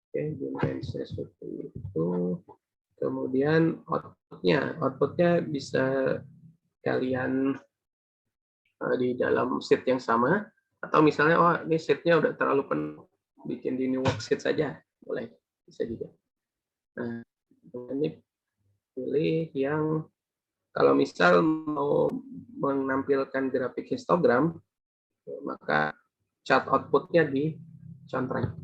Oke, bin range-nya seperti itu. Kemudian outputnya bisa kalian di dalam sheet yang sama, atau misalnya oh ini sheet-nya udah terlalu penuh, bikin di new worksheet saja, boleh, bisa juga. Nah, ini pilih yang kalau misal mau menampilkan grafik histogram, maka chart output-nya dicontreng.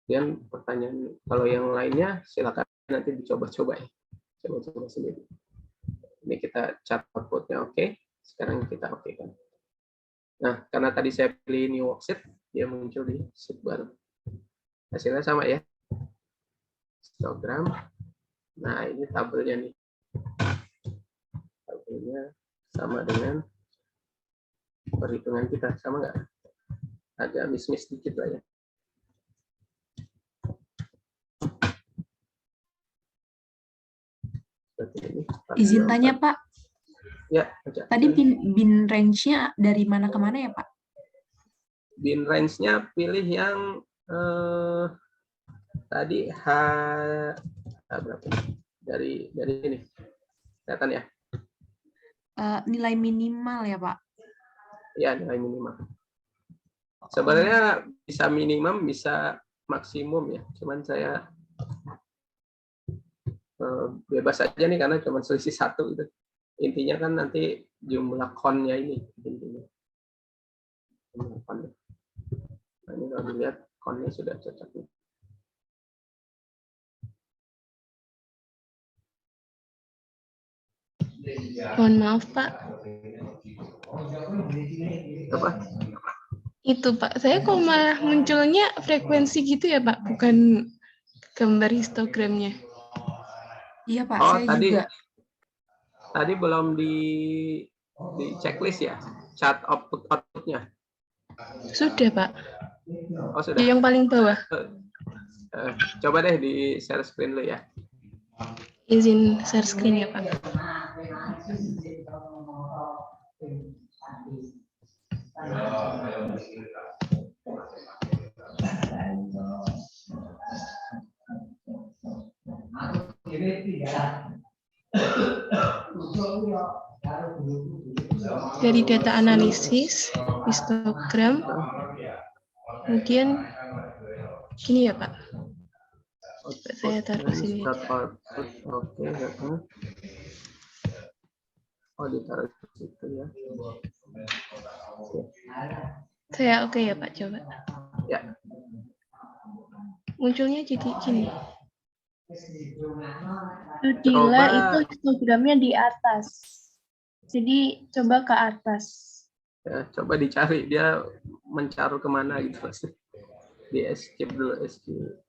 Dan pertanyaan kalau yang lainnya silakan nanti dicoba-coba ya, coba-coba sendiri. Ini kita chart output-nya oke. Sekarang kita oke kan. Nah, karena tadi saya pilih new worksheet, dia muncul di sheet baru. Hasilnya sama ya. Histogram. Nah, ini tabelnya nih. Tabelnya sama dengan perhitungan kita. Sama nggak? Agak miss-miss dikit lah ya. Seperti ini. Izin tanya, Pak. Ya, aja. Tadi bin range-nya dari mana ke mana ya, Pak? Bin range-nya pilih yang tadi berapa? Dari ini. Kelihatan ya? Nilai minimal ya, Pak? Ya, nilai minimal. Sebenarnya bisa minimum, bisa maksimum ya. Cuman saya bebas aja nih karena cuma selisih 1 gitu. Intinya kan nanti jumlah konnya ini intinya. Jumlah konnya. Nah, ini kalau dilihat konnya sudah cocok nih. Mohon maaf, Pak. Apa? Itu, Pak. Saya kok malah munculnya frekuensi gitu ya, Pak? Bukan gambar histogramnya. Iya, Pak. Oh, Saya tadi juga. tadi belum di checklist ya, chart output-nya. Sudah, Pak. Oh, sudah. Yang paling bawah. Coba deh di share screen dulu ya. Izin share screen ya, Pak. Dari data analisis, histogram, kemudian gini ya, Pak. Saya taruh sini. Oke. Oh, ditaruh di situ ya. Saya oke ya, Pak, coba. Ya. Munculnya jadi gini. Dila itu histogramnya di atas. Jadi coba ke atas. Ya, coba dicari dia mencaru kemana gitu pasti. Di escape dulu, escape.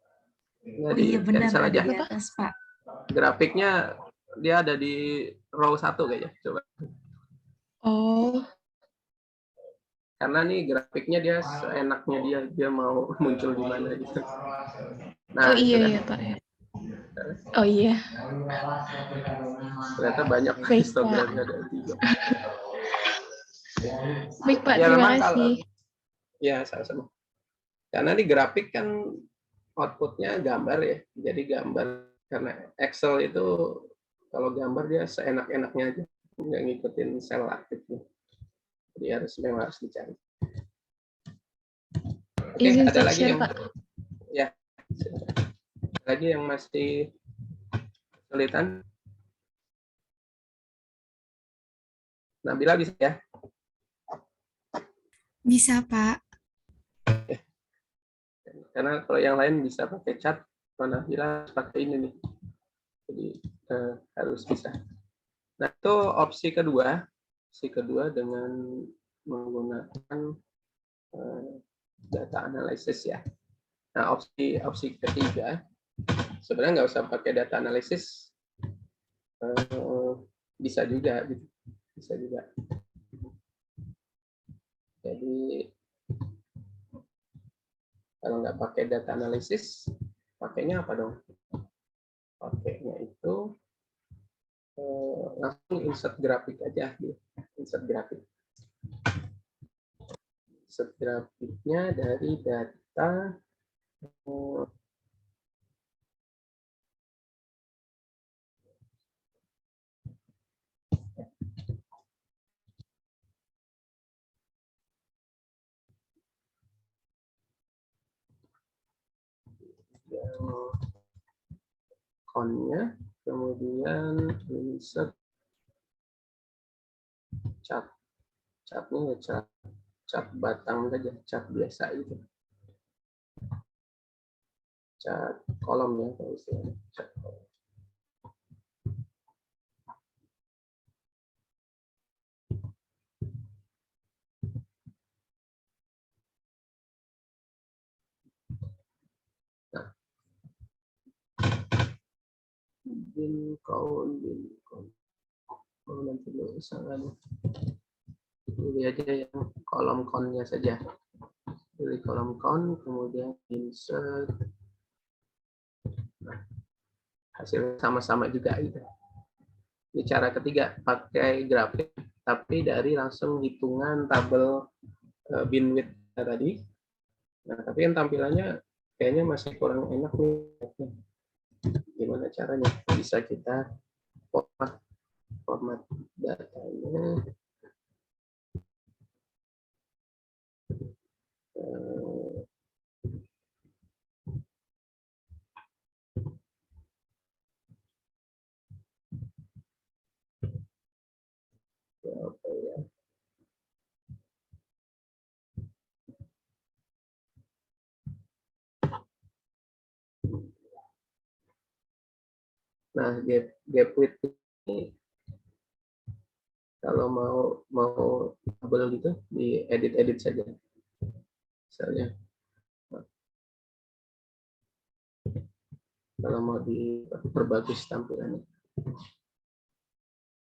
Oh iya benar, ada aja. di atas, Pak. Grafiknya dia ada di row 1 kayaknya. Coba. Oh. Karena nih grafiknya dia seenaknya dia mau muncul di mana gitu. Nah, oh iya ya, Pak. Oh iya. Ternyata banyak histogramnya ada 3. Baik, Pak, Ya, terima memang kasih. Ya, sama-sama. Karena di grafik kan outputnya gambar ya. Jadi gambar, karena Excel itu kalau gambar dia seenak-enaknya aja. Nggak ngikutin sel aktifnya. Jadi memang harus dicari. Oke, Izin ada lagi share, yang Pak. Ya. Lagi yang masih kesulitan. Nabila bisa ya? Bisa, Pak. Karena kalau yang lain bisa pakai chat, kalau Nabila pakai ini nih. Jadi harus bisa. Nah, itu opsi kedua. Opsi kedua dengan menggunakan data analisis ya. Nah, opsi ketiga sebenarnya nggak usah pakai data analisis, bisa juga, bisa juga. Jadi kalau nggak pakai data analisis, pakainya apa dong? Pakainya itu langsung insert grafik aja, insert grafik. Insert grafiknya dari data konnya, kemudian insert catnya ya cat batang saja, cat biasa itu, cat kolom ya kalau istilahnya, cat kolom. bin count. Oh, nanti dulu misalkan pilih aja yang kolom count-nya saja. Pilih kolom count, kemudian insert. Nah, hasil sama-sama juga gitu. Ini cara ketiga, pakai grafik, tapi dari langsung hitungan tabel bin width tadi. Nah, tapi kan tampilannya kayaknya masih kurang enak nih. Gimana caranya? Bisa kita format datanya. Apa ya? Nah, gap width ini kalau mau tabel gitu di edit saja. Misalnya kalau mau diperbagus tampilannya.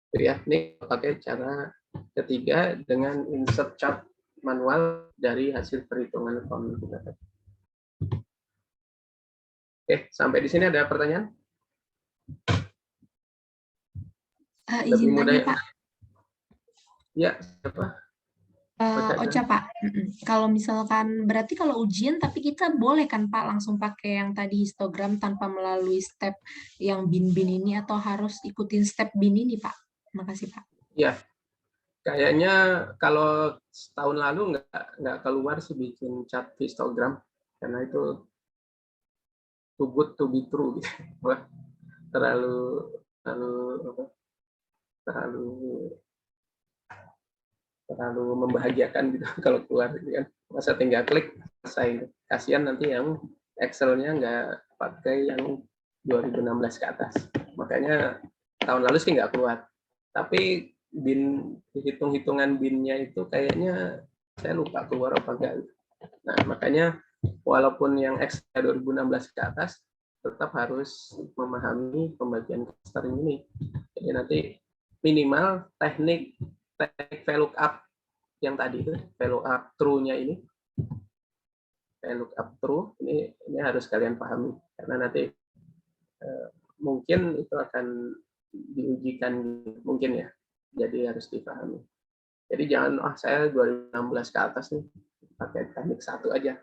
Jadi ya, ini pakai cara ketiga dengan insert chart manual dari hasil perhitungan count kita. Oke, sampai di sini ada pertanyaan? Lebih Izin mudah tanya, ya? Pak. Ya, siapa? Ocha, Pak. Kalau misalkan, berarti kalau ujian, tapi kita boleh kan, Pak, langsung pakai yang tadi histogram tanpa melalui step yang bin-bin ini, atau harus ikutin step bin ini, Pak? Makasih, Pak. Ya, kayaknya kalau tahun lalu nggak keluar sih bikin chart histogram, karena itu too good to be true gitu. Wah, terlalu membahagiakan gitu kalau keluar gitu kan. Masa tinggal klik selesai. Kasihan nanti yang Excel-nya nggak pakai yang 2016 ke atas. Makanya tahun lalu sih nggak keluar. Tapi hitung-hitungan bin-nya itu kayaknya saya lupa keluar apa enggak. Nah, makanya walaupun yang Excel 2016 ke atas tetap harus memahami pembagian cluster ini. Jadi nanti minimal teknik VLOOKUP yang tadi itu, VLOOKUP true-nya ini, VLOOKUP true ini harus kalian pahami karena nanti mungkin itu akan diujikan mungkin ya, jadi harus dipahami. Jadi jangan saya 2016 ke atas nih pakai teknik satu aja.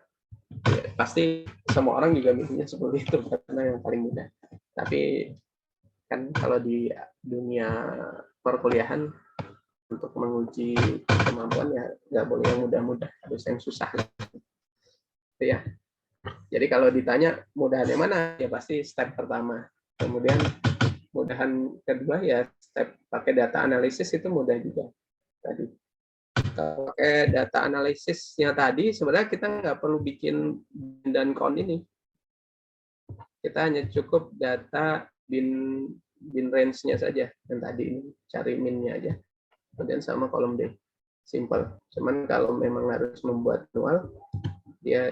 Ya, pasti semua orang juga mikirnya seperti itu karena yang paling mudah. Tapi kan kalau di dunia perkuliahan untuk menguji kemampuan ya nggak boleh yang mudah-mudah, harus yang susah. Ya. Jadi kalau ditanya mudahan yang mana, ya pasti step pertama. Kemudian mudahan kedua ya step pakai data analisis itu mudah juga. Tadi kalau pakai data analisisnya tadi sebenarnya kita nggak perlu bikin bin dan count ini. Kita hanya cukup data bin range-nya saja yang tadi ini, cari min-nya aja. Kemudian sama kolom D. Simple. Cuman kalau memang harus membuat manual,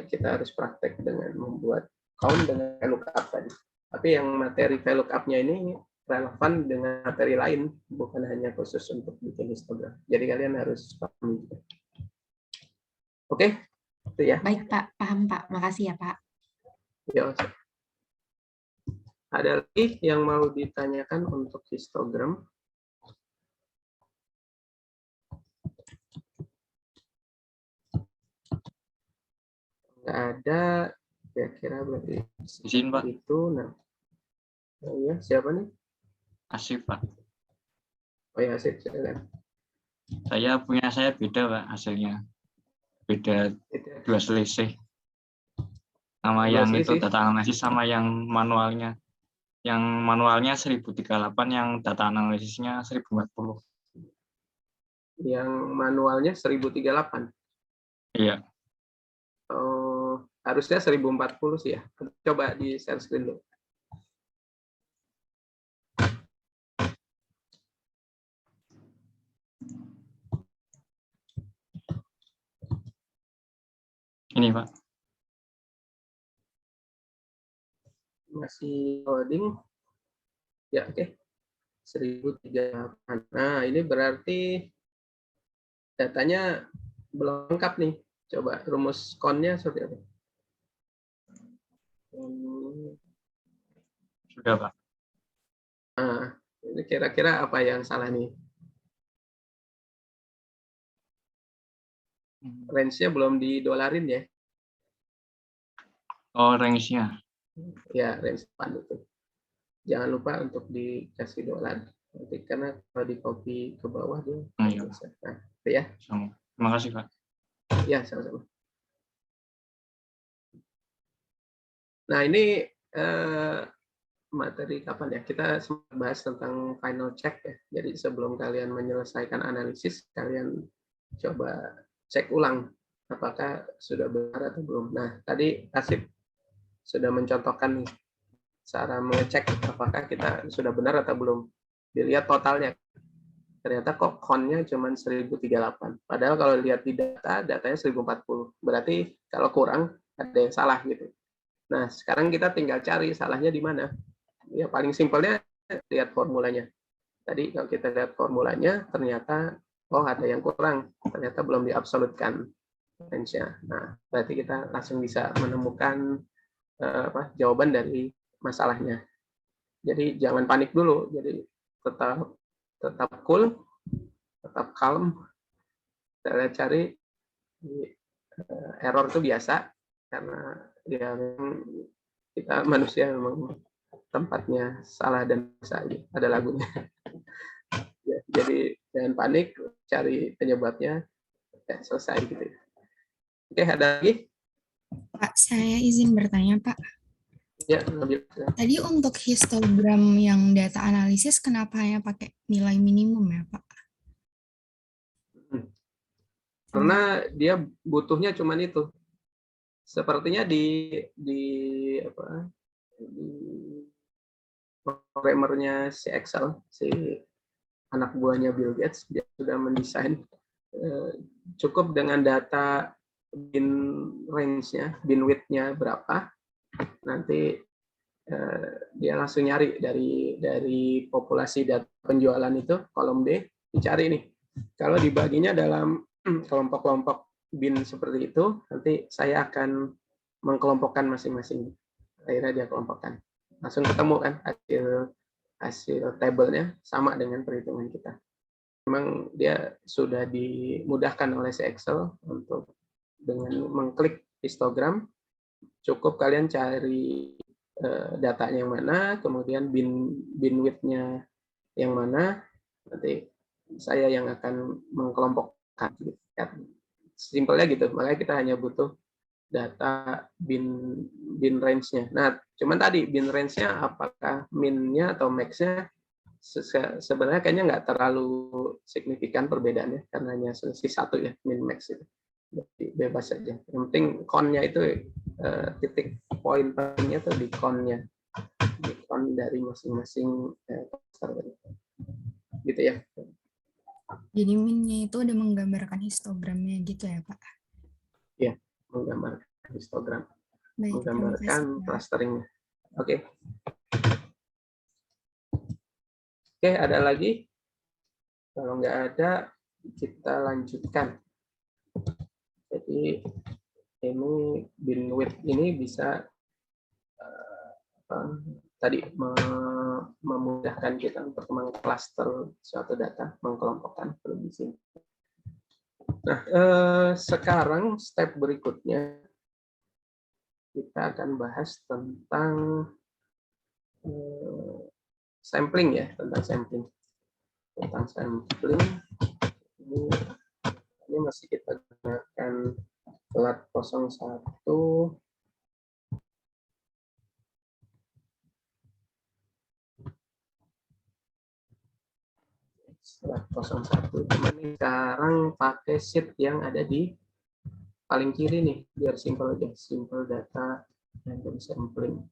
kita harus praktek dengan membuat count dengan VLOOKUP tadi. Tapi yang materi VLOOKUP-nya ini relevan dengan materi lain, bukan hanya khusus untuk bikin histogram. Jadi kalian harus paham juga. Oke, itu ya. Baik, Pak. Paham, Pak. Makasih ya, Pak. Ya. Ada lagi yang mau ditanyakan untuk histogram? Nggak ada, kira-kira berarti Izin, Pak. itu. Nah, ya siapa nih? Asif, Pak. Oh ya, Asif, silakan. Saya beda, Pak, hasilnya. Beda dua selisih. Sama yang itu data analisis sama yang manualnya. Yang manualnya 1038, yang data analisisnya 1040. Yang manualnya 1038. Iya. Oh, harusnya 1040 sih ya. Coba di share screen dulu. Ini, Pak. Masih loading. Ya, oke. 1038. Nah, ini berarti datanya belum lengkap nih. Coba rumus konnya seperti apa? Sudah, Pak. Nah, ini kira-kira apa yang salah nih? Range-nya belum didolarin ya? Oh, range-nya. Ya, range depan itu. Jangan lupa untuk dikasih dolar. Nanti karena kalau di copy ke bawah dia Iya. bisa. Nah, itu ya. Terima kasih, Pak. Ya, sama-sama. Nah, ini materi kapan ya? Kita sempat bahas tentang final check ya. Jadi sebelum kalian menyelesaikan analisis, kalian coba cek ulang apakah sudah benar atau belum. Nah, tadi Asif sudah mencontohkan nih cara mengecek apakah kita sudah benar atau belum. Dilihat totalnya. Ternyata kok konnya cuma 1038. Padahal kalau lihat di data, datanya 1040. Berarti kalau kurang, ada yang salah gitu. Nah, sekarang kita tinggal cari salahnya di mana. Ya, paling simpelnya lihat formulanya. Tadi kalau kita lihat formulanya, ternyata, oh ada yang kurang. Ternyata belum diabsolutkan range-nya. Nah, berarti kita langsung bisa menemukan jawaban dari masalahnya. Jadi jangan panik dulu. Jadi tetap cool, tetap calm. Kita cari error itu biasa karena ya kita manusia memang tempatnya salah dan bisa aja. Ada lagunya. Ya, jadi jangan panik, cari penyebabnya, ya, selesai gitu. Oke, ada lagi? Pak, saya izin bertanya, Pak. Ya, tadi untuk histogram yang data analisis kenapa hanya pakai nilai minimum ya, Pak? Karena dia butuhnya cuma itu. Sepertinya di programmernya si Excel, si anak buahnya Bill Gates, dia sudah mendesain cukup dengan data bin range-nya, bin width-nya berapa, nanti dia langsung nyari dari populasi data penjualan itu, kolom D, dicari nih. Kalau dibaginya dalam kelompok-kelompok bin seperti itu, nanti saya akan mengkelompokkan masing-masing. Akhirnya dia kelompokkan. Langsung ketemu kan hasil tabelnya sama dengan perhitungan kita. Memang dia sudah dimudahkan oleh si Excel untuk dengan mengklik histogram, cukup kalian cari datanya yang mana, kemudian bin width-nya yang mana, nanti saya yang akan mengkelompokkan. Simpelnya gitu, makanya kita hanya butuh data bin range-nya. Nah, cuman tadi bin range-nya apakah min-nya atau max-nya sebenarnya kayaknya nggak terlalu signifikan perbedaannya karena hanya selisih satu ya, min max itu. Jadi bebas saja. Yang penting con-nya itu titik poin pentingnya tuh di con-nya. Di con dari masing-masing cluster. Gitu ya. Jadi min-nya itu udah menggambarkan histogramnya gitu ya, Pak? Iya, menggambarkan histogram. Baik, menggambarkan clustering-nya. Oke. Oke, ada lagi? Kalau nggak ada, kita lanjutkan. Jadi ini bin width ini bisa tadi memudahkan kita untuk mengcluster suatu data, mengkelompokkan di sini. Nah, sekarang step berikutnya kita akan bahas tentang sampling ya, tentang sampling. Ini masih kita gunakan lat 01. Lat 01. Cuman sekarang pakai sheet yang ada di paling kiri nih, biar simple aja. Simple data random sampling.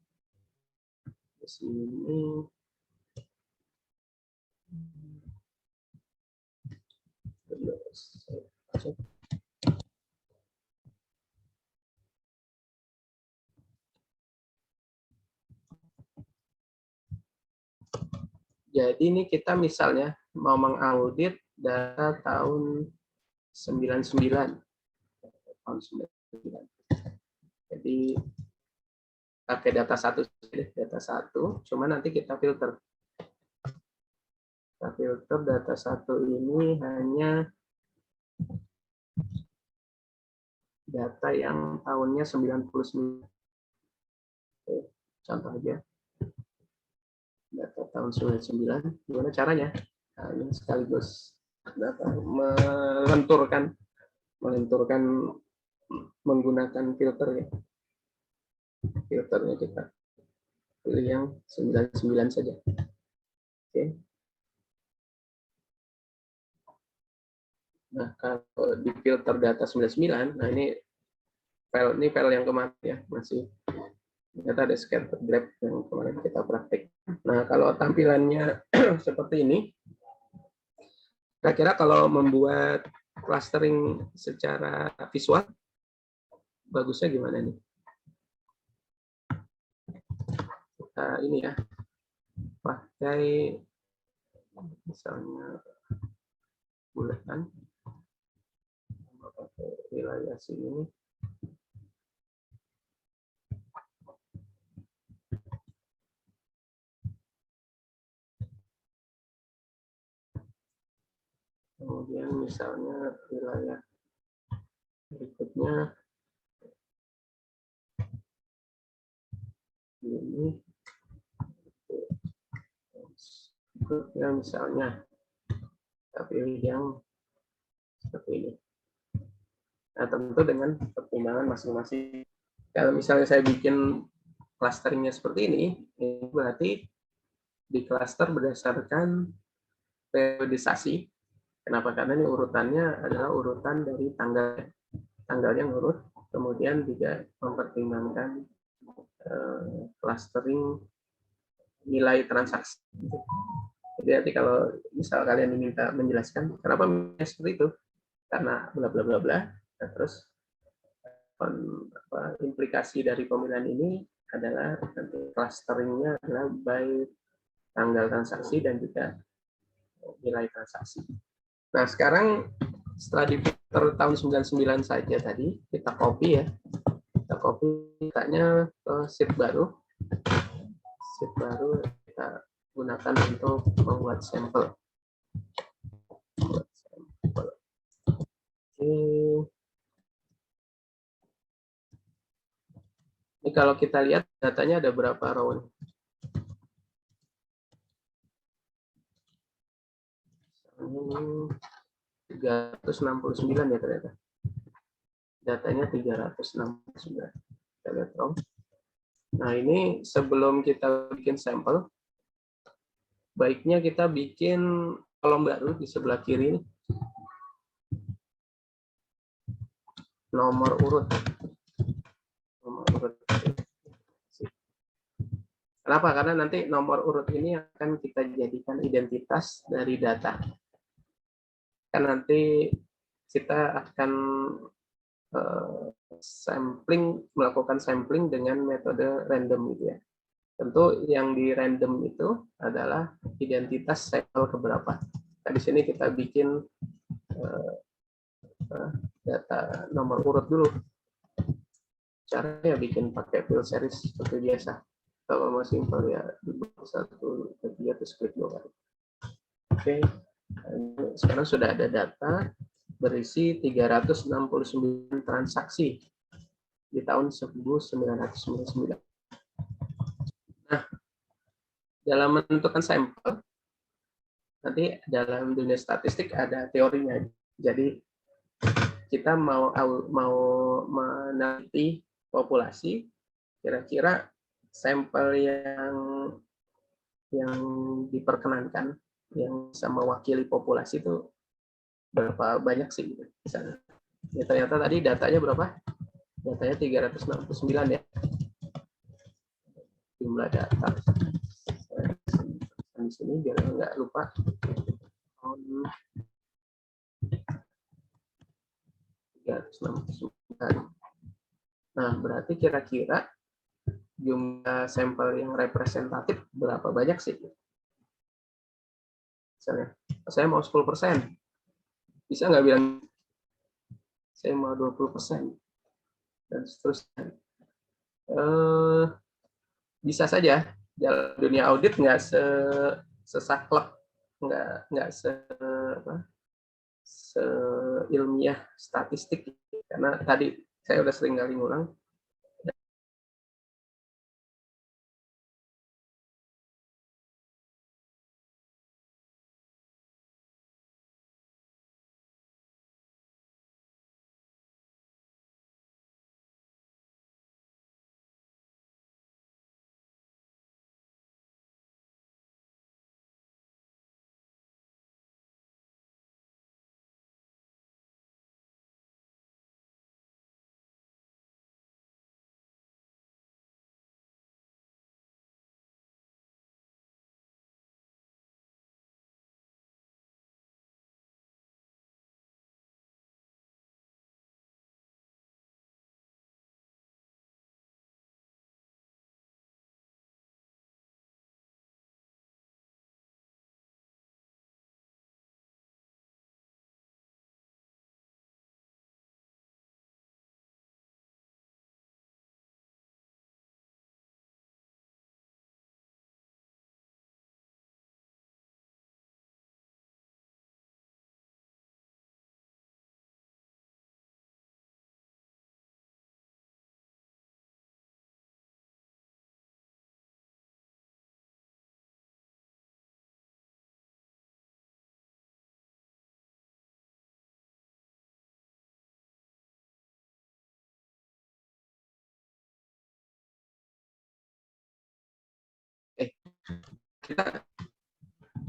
Di sini. Jadi ini kita misalnya mau mengaudit data tahun 99. Tahun 99. Jadi pakai data satu, cuma nanti kita filter. Kita filter data satu ini hanya data yang tahunnya 99. Oke, contoh aja. Data tahun 99, gimana caranya? Nah, ini sekaligus data melenturkan menggunakan filter ya. Filternya kita pilih yang 99 saja. Oke. Nah, kalau di filter data 99, nah ini file yang kemarin ya, masih ternyata ada scatter graph yang kemarin kita praktik. Nah, kalau tampilannya seperti ini, kira-kira kalau membuat clustering secara visual, bagusnya gimana nih? Kita ini ya, pakai misalnya buletan, pakai wilayah sini. Kemudian misalnya wilayah berikutnya ini, berikutnya misalnya kita pilih yang seperti ini. Nah, tentu dengan pertimbangan masing-masing. Kalau misalnya saya bikin clusteringnya seperti ini berarti di cluster berdasarkan periodisasi. Kenapa? Karena ini urutannya adalah urutan dari tanggalnya ngurut, kemudian juga mempertimbangkan clustering nilai transaksi. Jadi nanti kalau misal kalian diminta menjelaskan kenapa seperti itu, karena bla bla bla bla, nah, terus implikasi dari pemilihan ini adalah nanti clusteringnya adalah by tanggal transaksi dan juga nilai transaksi. Nah, sekarang setelah di filter tahun 99 saja tadi, kita copy ya. Kita copy datanya ke sheet baru. Sheet baru kita gunakan untuk membuat sampel. Oke. Ini kalau kita lihat datanya ada berapa row nih? Ini 369 ya ternyata. Datanya 369. Kita lihat dong. Nah, ini sebelum kita bikin sampel, baiknya kita bikin kolom baru di sebelah kiri. Nomor urut. Nomor urut. Kenapa? Karena nanti nomor urut ini akan kita jadikan identitas dari data. Kan nanti kita akan melakukan sampling dengan metode random gitu ya. Tentu yang di random itu adalah identitas sampel keberapa. Nah, di sini kita bikin data nomor urut dulu. Caranya bikin pakai field series seperti biasa. Kalau mau simpel ya 1, 2, 3 terus klik 2 kali. Oke. Sekarang sudah ada data berisi 369 transaksi di tahun 1999. Nah, dalam menentukan sampel, nanti dalam dunia statistik ada teorinya. Jadi kita mau meneliti populasi, kira-kira sampel yang diperkenankan yang bisa mewakili populasi itu berapa banyak sih gitu, misalnya. Ya, ternyata tadi datanya berapa? Datanya 369 ya. Jumlah data. Di sini biar nggak lupa. Nah, berarti kira-kira jumlah sampel yang representatif berapa banyak sih? Misalnya, saya mau 10%, bisa nggak bilang saya mau 20%, dan seterusnya. Bisa saja. Dalam dunia audit nggak sesaklek, nggak seilmiah statistik, karena tadi saya udah sering kali ngulang.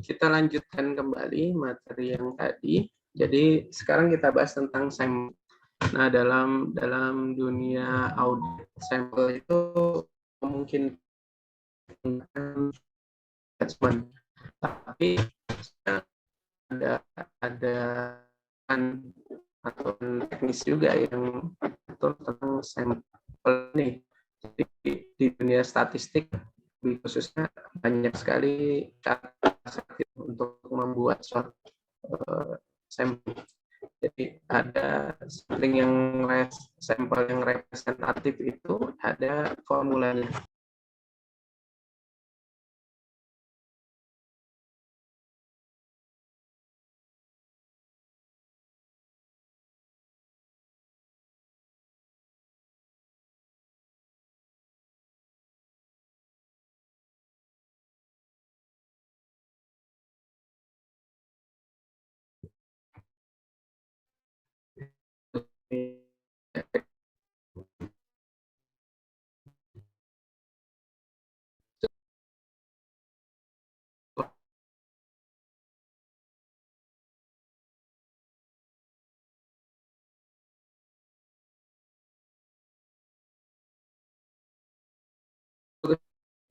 Kita lanjutkan kembali materi yang tadi. Jadi sekarang kita bahas tentang sampel. Nah, dalam dunia audit sampel itu mungkin assessment, tapi ada atau teknis juga yang atur tentang sampel ini. Jadi di dunia statistik khususnya banyak sekali cara untuk membuat suatu sampel. Jadi ada sampel yang representatif itu ada formulanya.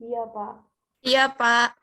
Iya, Pak. Iya, Pak.